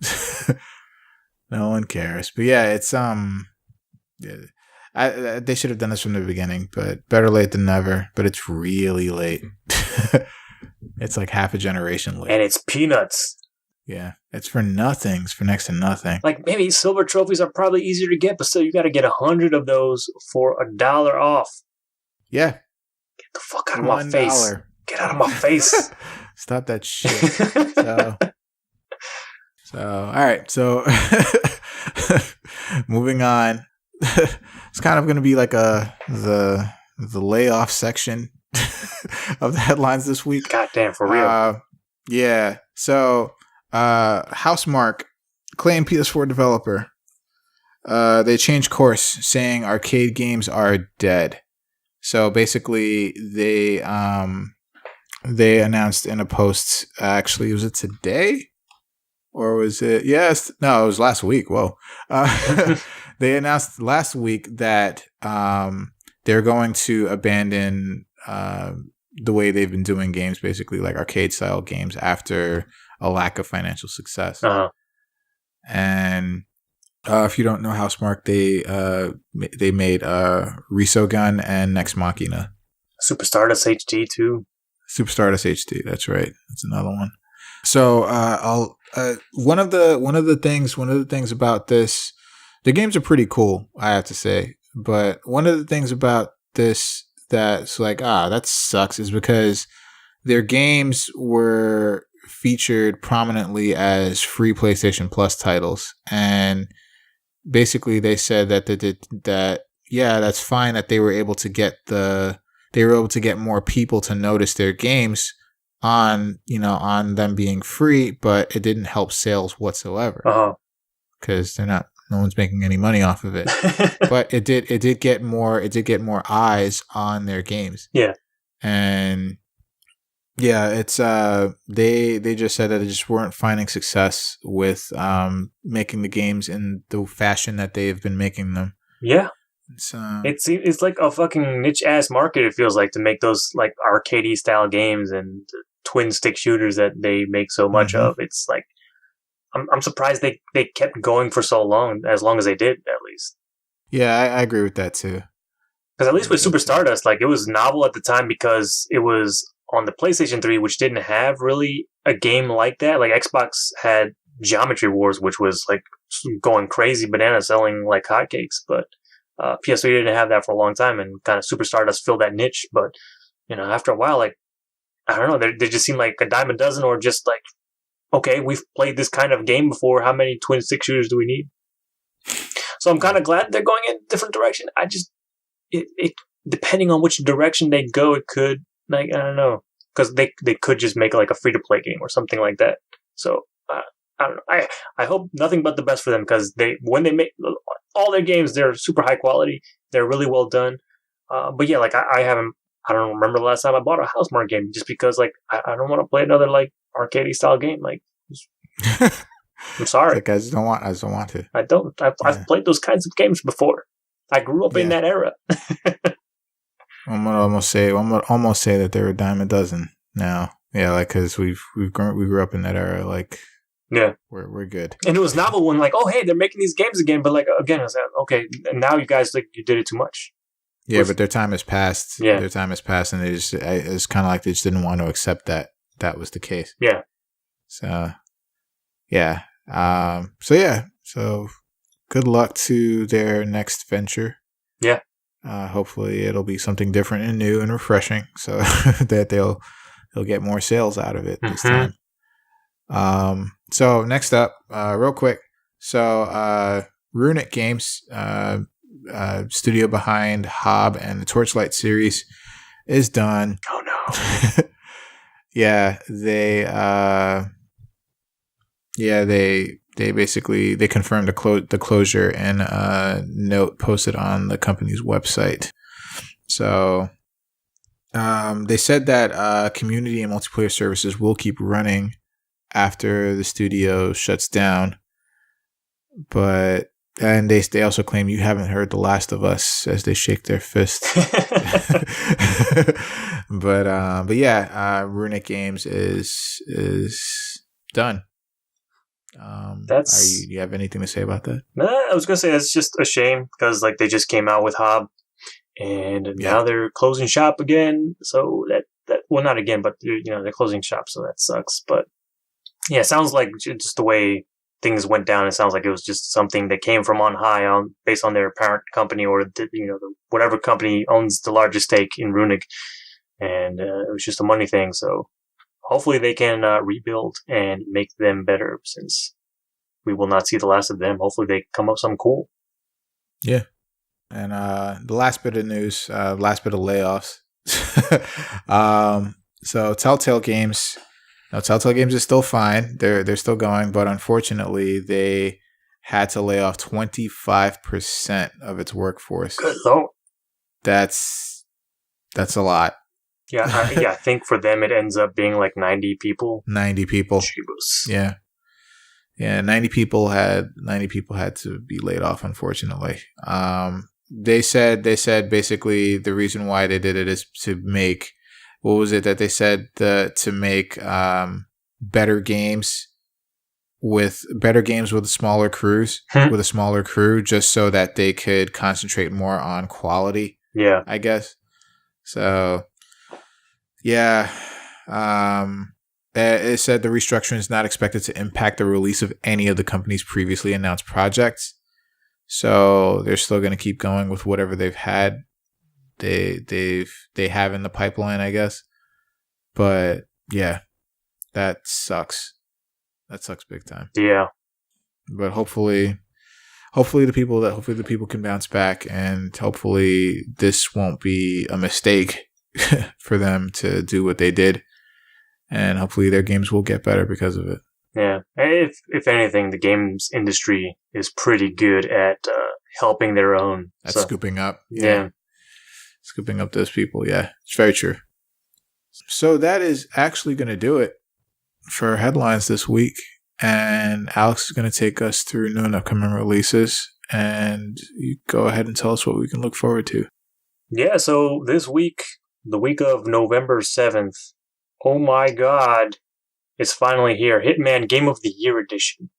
No one cares. But yeah, it's they should have done this from the beginning, but better late than never. But it's really late. It's like half a generation late. And it's peanuts. Yeah, it's for nothing. It's for next to nothing. Like maybe silver trophies are probably easier to get, but still you got to get 100 of those for $1 off. Yeah. Get the fuck out of my face. Get out of my face. Stop that shit. So, all right. So, moving on. It's kind of going to be like the layoff section of the headlines this week. Goddamn, for real. Yeah. So, Housemarque, Acclaimed PS4 developer, they changed course, saying arcade games are dead. So basically, they they announced in a post. Actually, was it today? Or was it? Yes. No, it was last week. Whoa. They announced last week that they're going to abandon the way they've been doing games, basically like arcade style games, after a lack of financial success. Uh-huh. And if you don't know Housemarque, they made Resogun and Nex Machina. Super Stardust HD too. Super Stardust HD. That's right. That's another one. So one of the things about this, the games are pretty cool, I have to say. But one of the things about this that's like, that sucks, is because their games were featured prominently as free PlayStation Plus titles, and basically they said that that's fine that they were able to get more people to notice their games on them being free, but it didn't help sales whatsoever because no one's making any money off of it. But it did get more eyes on their games. Yeah. And yeah, it's they just said that they just weren't finding success with making the games in the fashion that they have been making them. Yeah. It's like a fucking niche ass market, it feels like, to make those like arcadey style games and twin stick shooters that they make so much of. It's like I'm surprised they kept going for so long as they did, at least. Yeah, I agree with that too. Because at least with Super Stardust, like, it was novel at the time because it was on the PlayStation 3, which didn't have really a game like that. Like, Xbox had Geometry Wars, which was like going crazy banana, selling like hotcakes, but PS3 didn't have that for a long time, and kind of Super Stardust filled that niche. But after a while, like, I don't know, they just seem like a dime a dozen, or just like, okay, we've played this kind of game before. How many twin stick shooters do we need? So I'm kind of glad they're going in a different direction. It depending on which direction they go, it could, like, I don't know, because they could just make like a free to play game or something like that. So I don't know. I hope nothing but the best for them, because when they make all their games, they're super high quality. They're really well done. But yeah, like I don't remember the last time I bought a Housemarque game, just because like I don't want to play another like arcade style game. Like, I'm sorry. Like, I just don't want to. I don't. I've played those kinds of games before. I grew up in that era. I'm gonna almost say that they're a dime a dozen now. Yeah, like, because we grew up in that era. Like, yeah, we're good. And it was novel when, like, oh hey, they're making these games again. But like, again, I was like, okay, and now you guys, like, you did it too much. Yeah, but their time has passed. Yeah, their time has passed, and it's kind of like they just didn't want to accept that was the case. Yeah. So, yeah. So good luck to their next venture. Yeah. Hopefully it'll be something different and new and refreshing, so that they'll get more sales out of it this time. So next up, real quick. So Runic Games, studio behind Hob and the Torchlight series, is done. Oh no. Yeah, they basically confirmed the closure in a note posted on the company's website. So they said that community and multiplayer services will keep running after the studio shuts down, and they also claim you haven't heard The Last of Us as they shake their fist. But yeah, Runic Games is done. Do you have anything to say about that? No, I was gonna say that's just a shame, because like they just came out with Hob, and now they're closing shop again. So that well, not again, but they're closing shop, so that sucks. But yeah, it sounds like just the way things went down, it sounds like it was just something that came from on high, based on their parent company, or whatever company owns the largest stake in Runic, and it was just a money thing. So hopefully they can rebuild and make them better, since we will not see the last of them. Hopefully they come up with something cool. Yeah. And the last bit of news, last bit of layoffs. So Telltale Games. Now, Telltale Games is still fine. They're still going, but unfortunately they had to lay off 25% of its workforce. Good Lord. That's a lot. Yeah, I think for them it ends up being like 90 people. 90 people. Jeebus. Yeah. Yeah, 90 people had to be laid off, unfortunately. They said basically the reason why they did it is to make, what was it that they said, to make better games with smaller crews, with a smaller crew, just so that they could concentrate more on quality. Yeah, I guess. So, yeah. It said the restructuring is not expected to impact the release of any of the company's previously announced projects. So they're still going to keep going with whatever they've had. They have in the pipeline, I guess. But yeah, that sucks. That sucks big time. Yeah. But hopefully the people can bounce back, and hopefully this won't be a mistake for them to do what they did. And hopefully their games will get better because of it. Yeah. If anything, the games industry is pretty good at helping their own. At scooping up. Yeah. Scooping up those people. Yeah, it's very true. So that is actually going to do it for headlines this week. And Alex is going to take us through new and upcoming releases. And you go ahead and tell us what we can look forward to. Yeah, so this week, the week of November 7th, oh my god, it's finally here. Hitman Game of the Year Edition.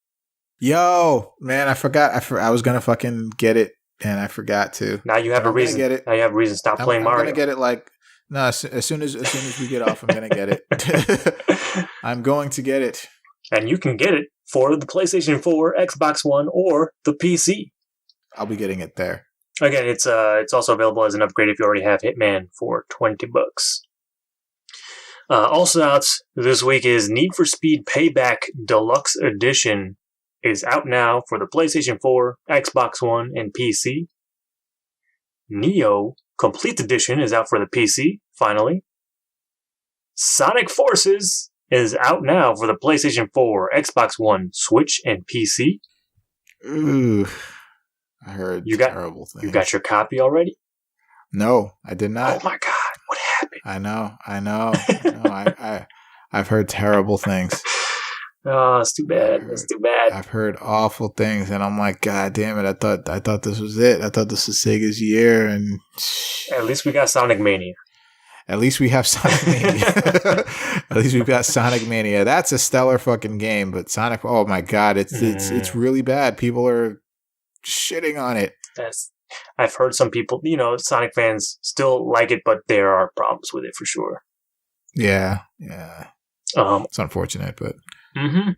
Yo, man, I forgot. I was going to fucking get it, and I forgot to. Now you have a reason. Get it. Now you have a reason to stop playing Mario. I'm going to get it as soon as we get off, I'm going to get it. I'm going to get it. And you can get it for the PlayStation 4, Xbox One, or the PC. I'll be getting it there. Again, it's also available as an upgrade if you already have Hitman for $20. Also out this week is Need for Speed Payback Deluxe Edition is out now for the PlayStation 4, Xbox One, and PC. Neo Complete Edition is out for the PC, finally. Sonic Forces is out now for the PlayStation 4, Xbox One, Switch, and PC. Ooh, I heard terrible things. You got your copy already? No, I did not. Oh my god, what happened? I know. I've heard terrible things. Oh, it's too bad. It's too bad. I've heard awful things, and I'm like, God damn it! I thought this was it. I thought this was Sega's year, and at least we got Sonic Mania. At least we have Sonic Mania. At least we've got Sonic Mania. That's a stellar fucking game, but Sonic, oh my god, it's really bad. People are shitting on it. I've heard some people, Sonic fans still like it, but there are problems with it for sure. Yeah. It's unfortunate, but. Mm-hmm.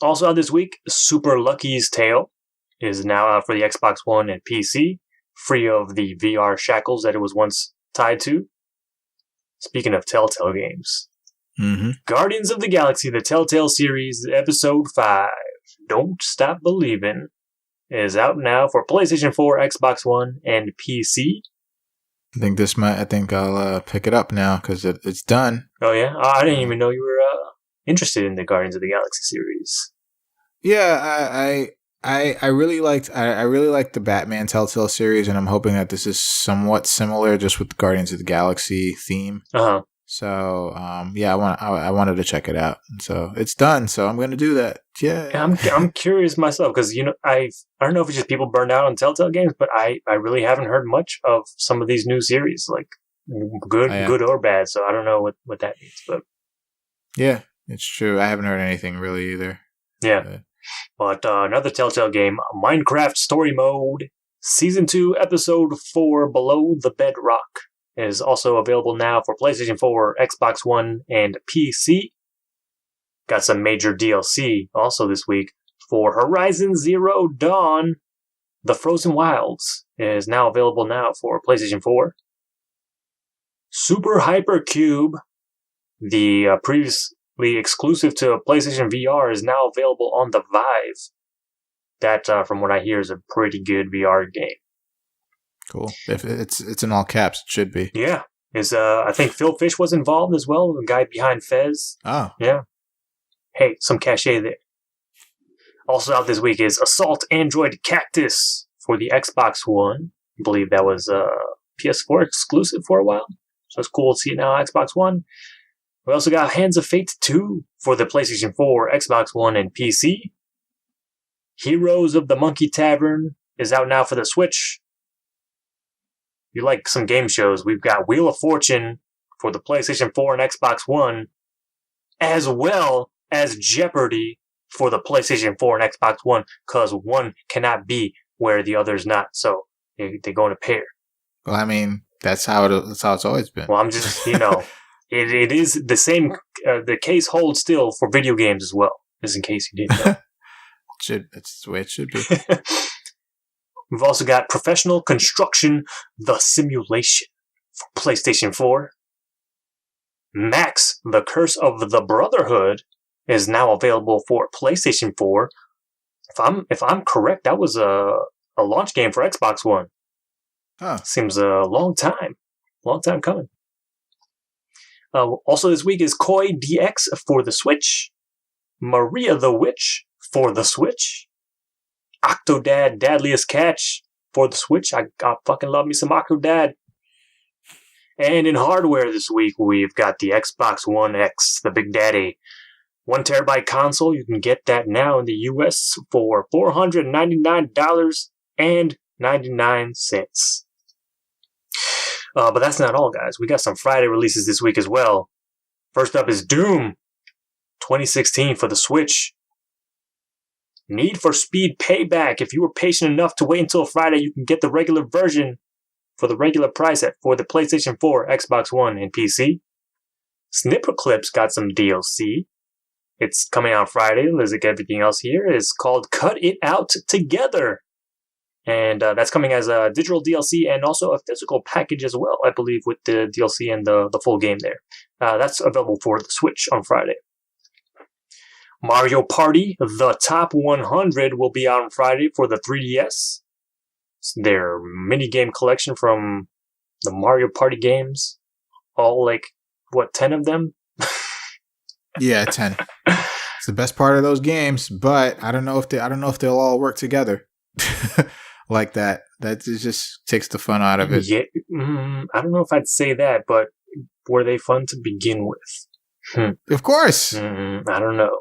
Also out this week, Super Lucky's Tale is now out for the Xbox One and PC, free of the VR shackles that it was once tied to. Speaking of Telltale Games, Guardians of the Galaxy, the Telltale series, Episode 5, Don't Stop Believin', is out now for PlayStation 4, Xbox One, and PC. I think I'll pick it up now because it's done. Oh yeah, I didn't even know you were interested in the Guardians of the Galaxy series. Yeah, I really liked the Batman Telltale series, and I'm hoping that this is somewhat similar, just with the Guardians of the Galaxy theme. So, I wanted to check it out. So it's done. So I'm going to do that. Yeah. I'm curious myself because I don't know if it's just people burned out on Telltale Games, but I really haven't heard much of some of these new series, like good or bad. So I don't know what that means, but yeah, it's true. I haven't heard anything really either. Yeah. But another Telltale game, Minecraft Story Mode, Season 2, Episode 4, Below the Bedrock, is also available now for PlayStation 4, Xbox One, and PC. Got some major DLC also this week for Horizon Zero Dawn. The Frozen Wilds is now available now for PlayStation 4. Super Hypercube, the previously exclusive to PlayStation VR, is now available on the Vive. That, from what I hear, is a pretty good VR game. Cool. If it's in all caps, it should be. Yeah. I think Phil Fish was involved as well, the guy behind Fez. Oh. Yeah. Hey, some cachet there. Also out this week is Assault Android Cactus for the Xbox One. I believe that was PS4 exclusive for a while. So it's cool to see it now on Xbox One. We also got Hands of Fate 2 for the PlayStation 4, Xbox One, and PC. Heroes of the Monkey Tavern is out now for the Switch. If you like some game shows, we've got Wheel of Fortune for the PlayStation 4 and Xbox One, as well as Jeopardy for the PlayStation 4 and Xbox One, because one cannot be where the other's not. So they go in a pair. Well, I mean, that's how it's always been. Well, I'm just, it is the same. The case holds still for video games as well, just in case you didn't know. That's the way it should be. We've also got Professional Construction, The Simulation for PlayStation 4. Max, The Curse of the Brotherhood is now available for PlayStation 4. If I'm correct, that was a launch game for Xbox One. Huh. Seems a long time coming. Also this week is Koi DX for the Switch. Maria the Witch for the Switch. Octodad Dadliest Catch for the Switch. I fucking love me some Octodad. And in hardware this week, we've got the Xbox One X, the Big Daddy. 1 terabyte console. You can get that now in the US for $499.99. But that's not all, guys. We got some Friday releases this week as well. First up is Doom 2016 for the Switch. Need for Speed Payback. If you were patient enough to wait until Friday, you can get the regular version for the regular price for the PlayStation 4, Xbox One, and PC. Snipper Clips got some DLC. It's coming out Friday. Like everything else here is called Cut It Out Together. And that's coming as a digital DLC and also a physical package as well, I believe, with the DLC and the full game there. That's available for the Switch on Friday. Mario Party, The Top 100 will be out on Friday for the 3DS. It's their mini-game collection from the Mario Party games. All 10 of them? Yeah, 10. It's the best part of those games, but I don't know if they'll all work together like that. That just takes the fun out of it. Yeah, I don't know if I'd say that, but were they fun to begin with? Of course. I don't know.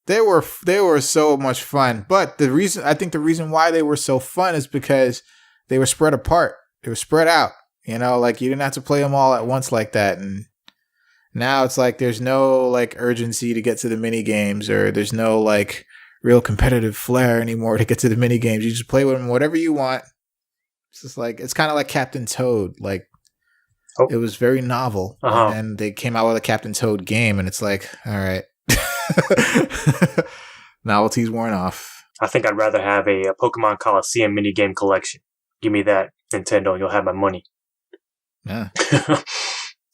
They were so much fun, but the reason why they were so fun is because they were spread apart. They were spread out. You didn't have to play them all at once like that. And now it's there's no urgency to get to the mini games, or there's no real competitive flair anymore to get to the mini games. You just play with them whatever you want. It's just it's kind of like Captain Toad. It was very novel, and they came out with a Captain Toad game, and it's all right. Novelty's worn off. I think I'd rather have a Pokemon Coliseum minigame collection. Give me that, Nintendo, and you'll have my money. Yeah.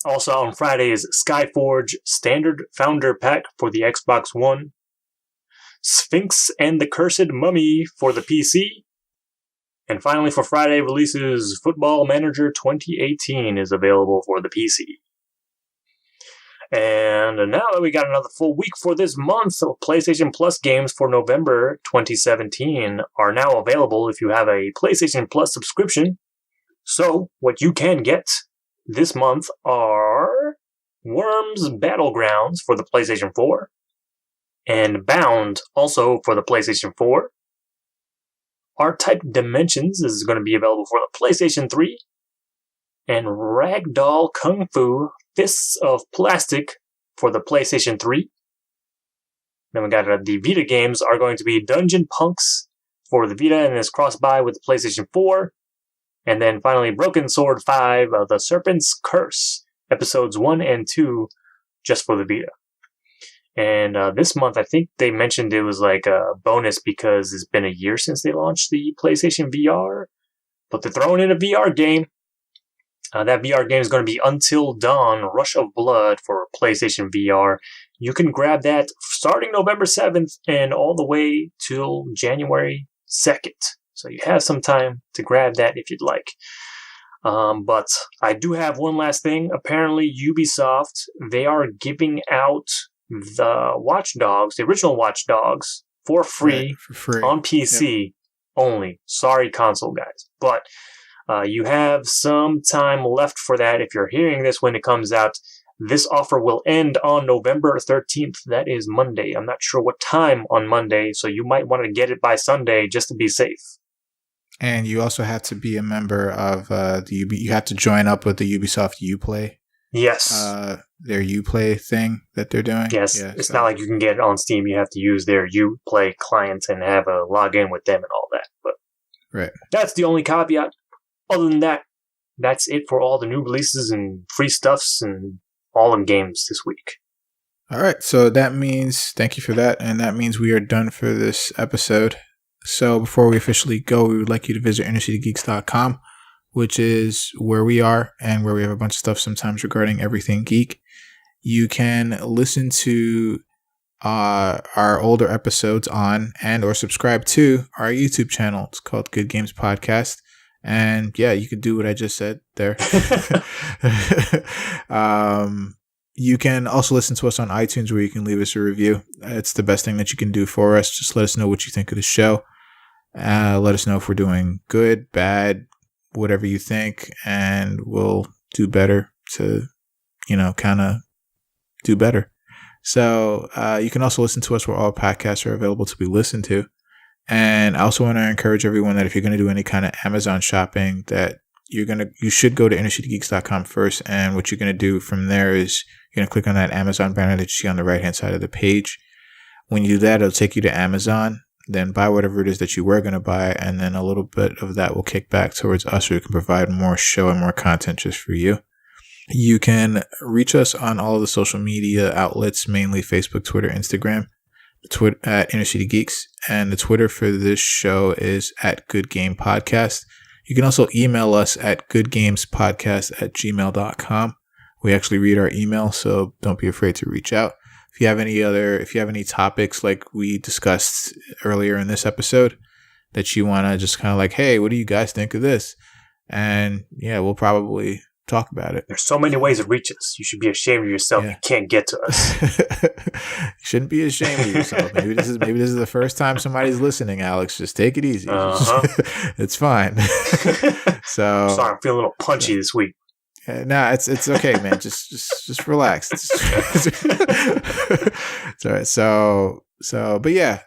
Also on Friday is Skyforge Standard Founder Pack for the Xbox One. Sphinx and the Cursed Mummy for the PC. And finally for Friday releases, Football Manager 2018 is available for the PC. And now that we got another full week for this month, PlayStation Plus games for November 2017 are now available if you have a PlayStation Plus subscription. So, what you can get this month are Worms Battlegrounds for the PlayStation 4, and Bound also for the PlayStation 4. R-Type Dimensions is going to be available for the PlayStation 3, and Ragdoll Kung Fu Fists of Plastic for the PlayStation 3. Then we got the Vita games are going to be Dungeon Punks for the Vita and is cross-buy with the PlayStation 4. And then finally Broken Sword 5, The Serpent's Curse, episodes 1 and 2, just for the Vita. And this month, I think they mentioned it was a bonus because it's been a year since they launched the PlayStation VR. But they're throwing in a VR game. That VR game is going to be Until Dawn, Rush of Blood for PlayStation VR. You can grab that starting November 7th and all the way till January 2nd. So you have some time to grab that if you'd like. But I do have one last thing. Apparently Ubisoft, they are giving out the Watch Dogs, the original Watch Dogs, for free, for free. on PC only. Sorry, console guys. But You have some time left for that. If you're hearing this when it comes out, this offer will end on November 13th. That is Monday. I'm not sure what time on Monday, so you might want to get it by Sunday just to be safe. And you also have to be a member of you have to join up with the Ubisoft Uplay. Yes. Their Uplay thing that they're doing. Yes. Yeah, it's not like you can get it on Steam. You have to use their Uplay client and have a login with them and all that. But right. That's the only caveat. Other than that, that's it for all the new releases and free stuffs and all in games this week. All right. So that means, thank you for that. And that means we are done for this episode. So before we officially go, we would like you to visit InnerCityGeeks.com, which is where we are and where we have a bunch of stuff sometimes regarding everything geek. You can listen to our older episodes on and or subscribe to our YouTube channel. It's called Good Games Podcast. And yeah, you can do what I just said there. You can also listen to us on iTunes where you can leave us a review. It's the best thing that you can do for us. Just let us know what you think of the show. Let us know if we're doing good, bad, whatever you think, and we'll do better to, kind of do better. So you can also listen to us where all podcasts are available to be listened to. And I also want to encourage everyone that if you're going to do any kind of Amazon shopping, that you should go to InnerCityGeeks.com first. And what you're going to do from there is you're going to click on that Amazon banner that you see on the right-hand side of the page. When you do that, it'll take you to Amazon. Then buy whatever it is that you were going to buy, and then a little bit of that will kick back towards us so we can provide more show and more content just for you. You can reach us on all of the social media outlets, mainly Facebook, Twitter, Instagram, at Inner City Geeks, and the Twitter for this show is at Good Game Podcast. You can also email us at goodgamespodcast@gmail.com. We actually read our email, so don't be afraid to reach out. If you have any topics like we discussed earlier in this episode that you want to just kind of like, hey, what do you guys think of this? And yeah, we'll probably talk about it. There's so many ways to reach us. You should be ashamed of yourself. Yeah. You can't get to us. You shouldn't be ashamed of yourself. Maybe this is the first time somebody's listening, Alex. Just take it easy. It's fine. So sorry, I'm feeling a little punchy this week. No, it's okay, man. Just relax. It's all right. So, but yeah,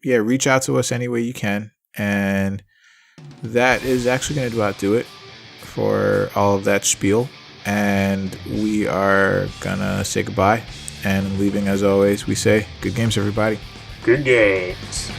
reach out to us any way you can, and that is actually going to about do it for all of that spiel. And we are gonna say goodbye. And leaving, as always, we say good games, everybody. Good games.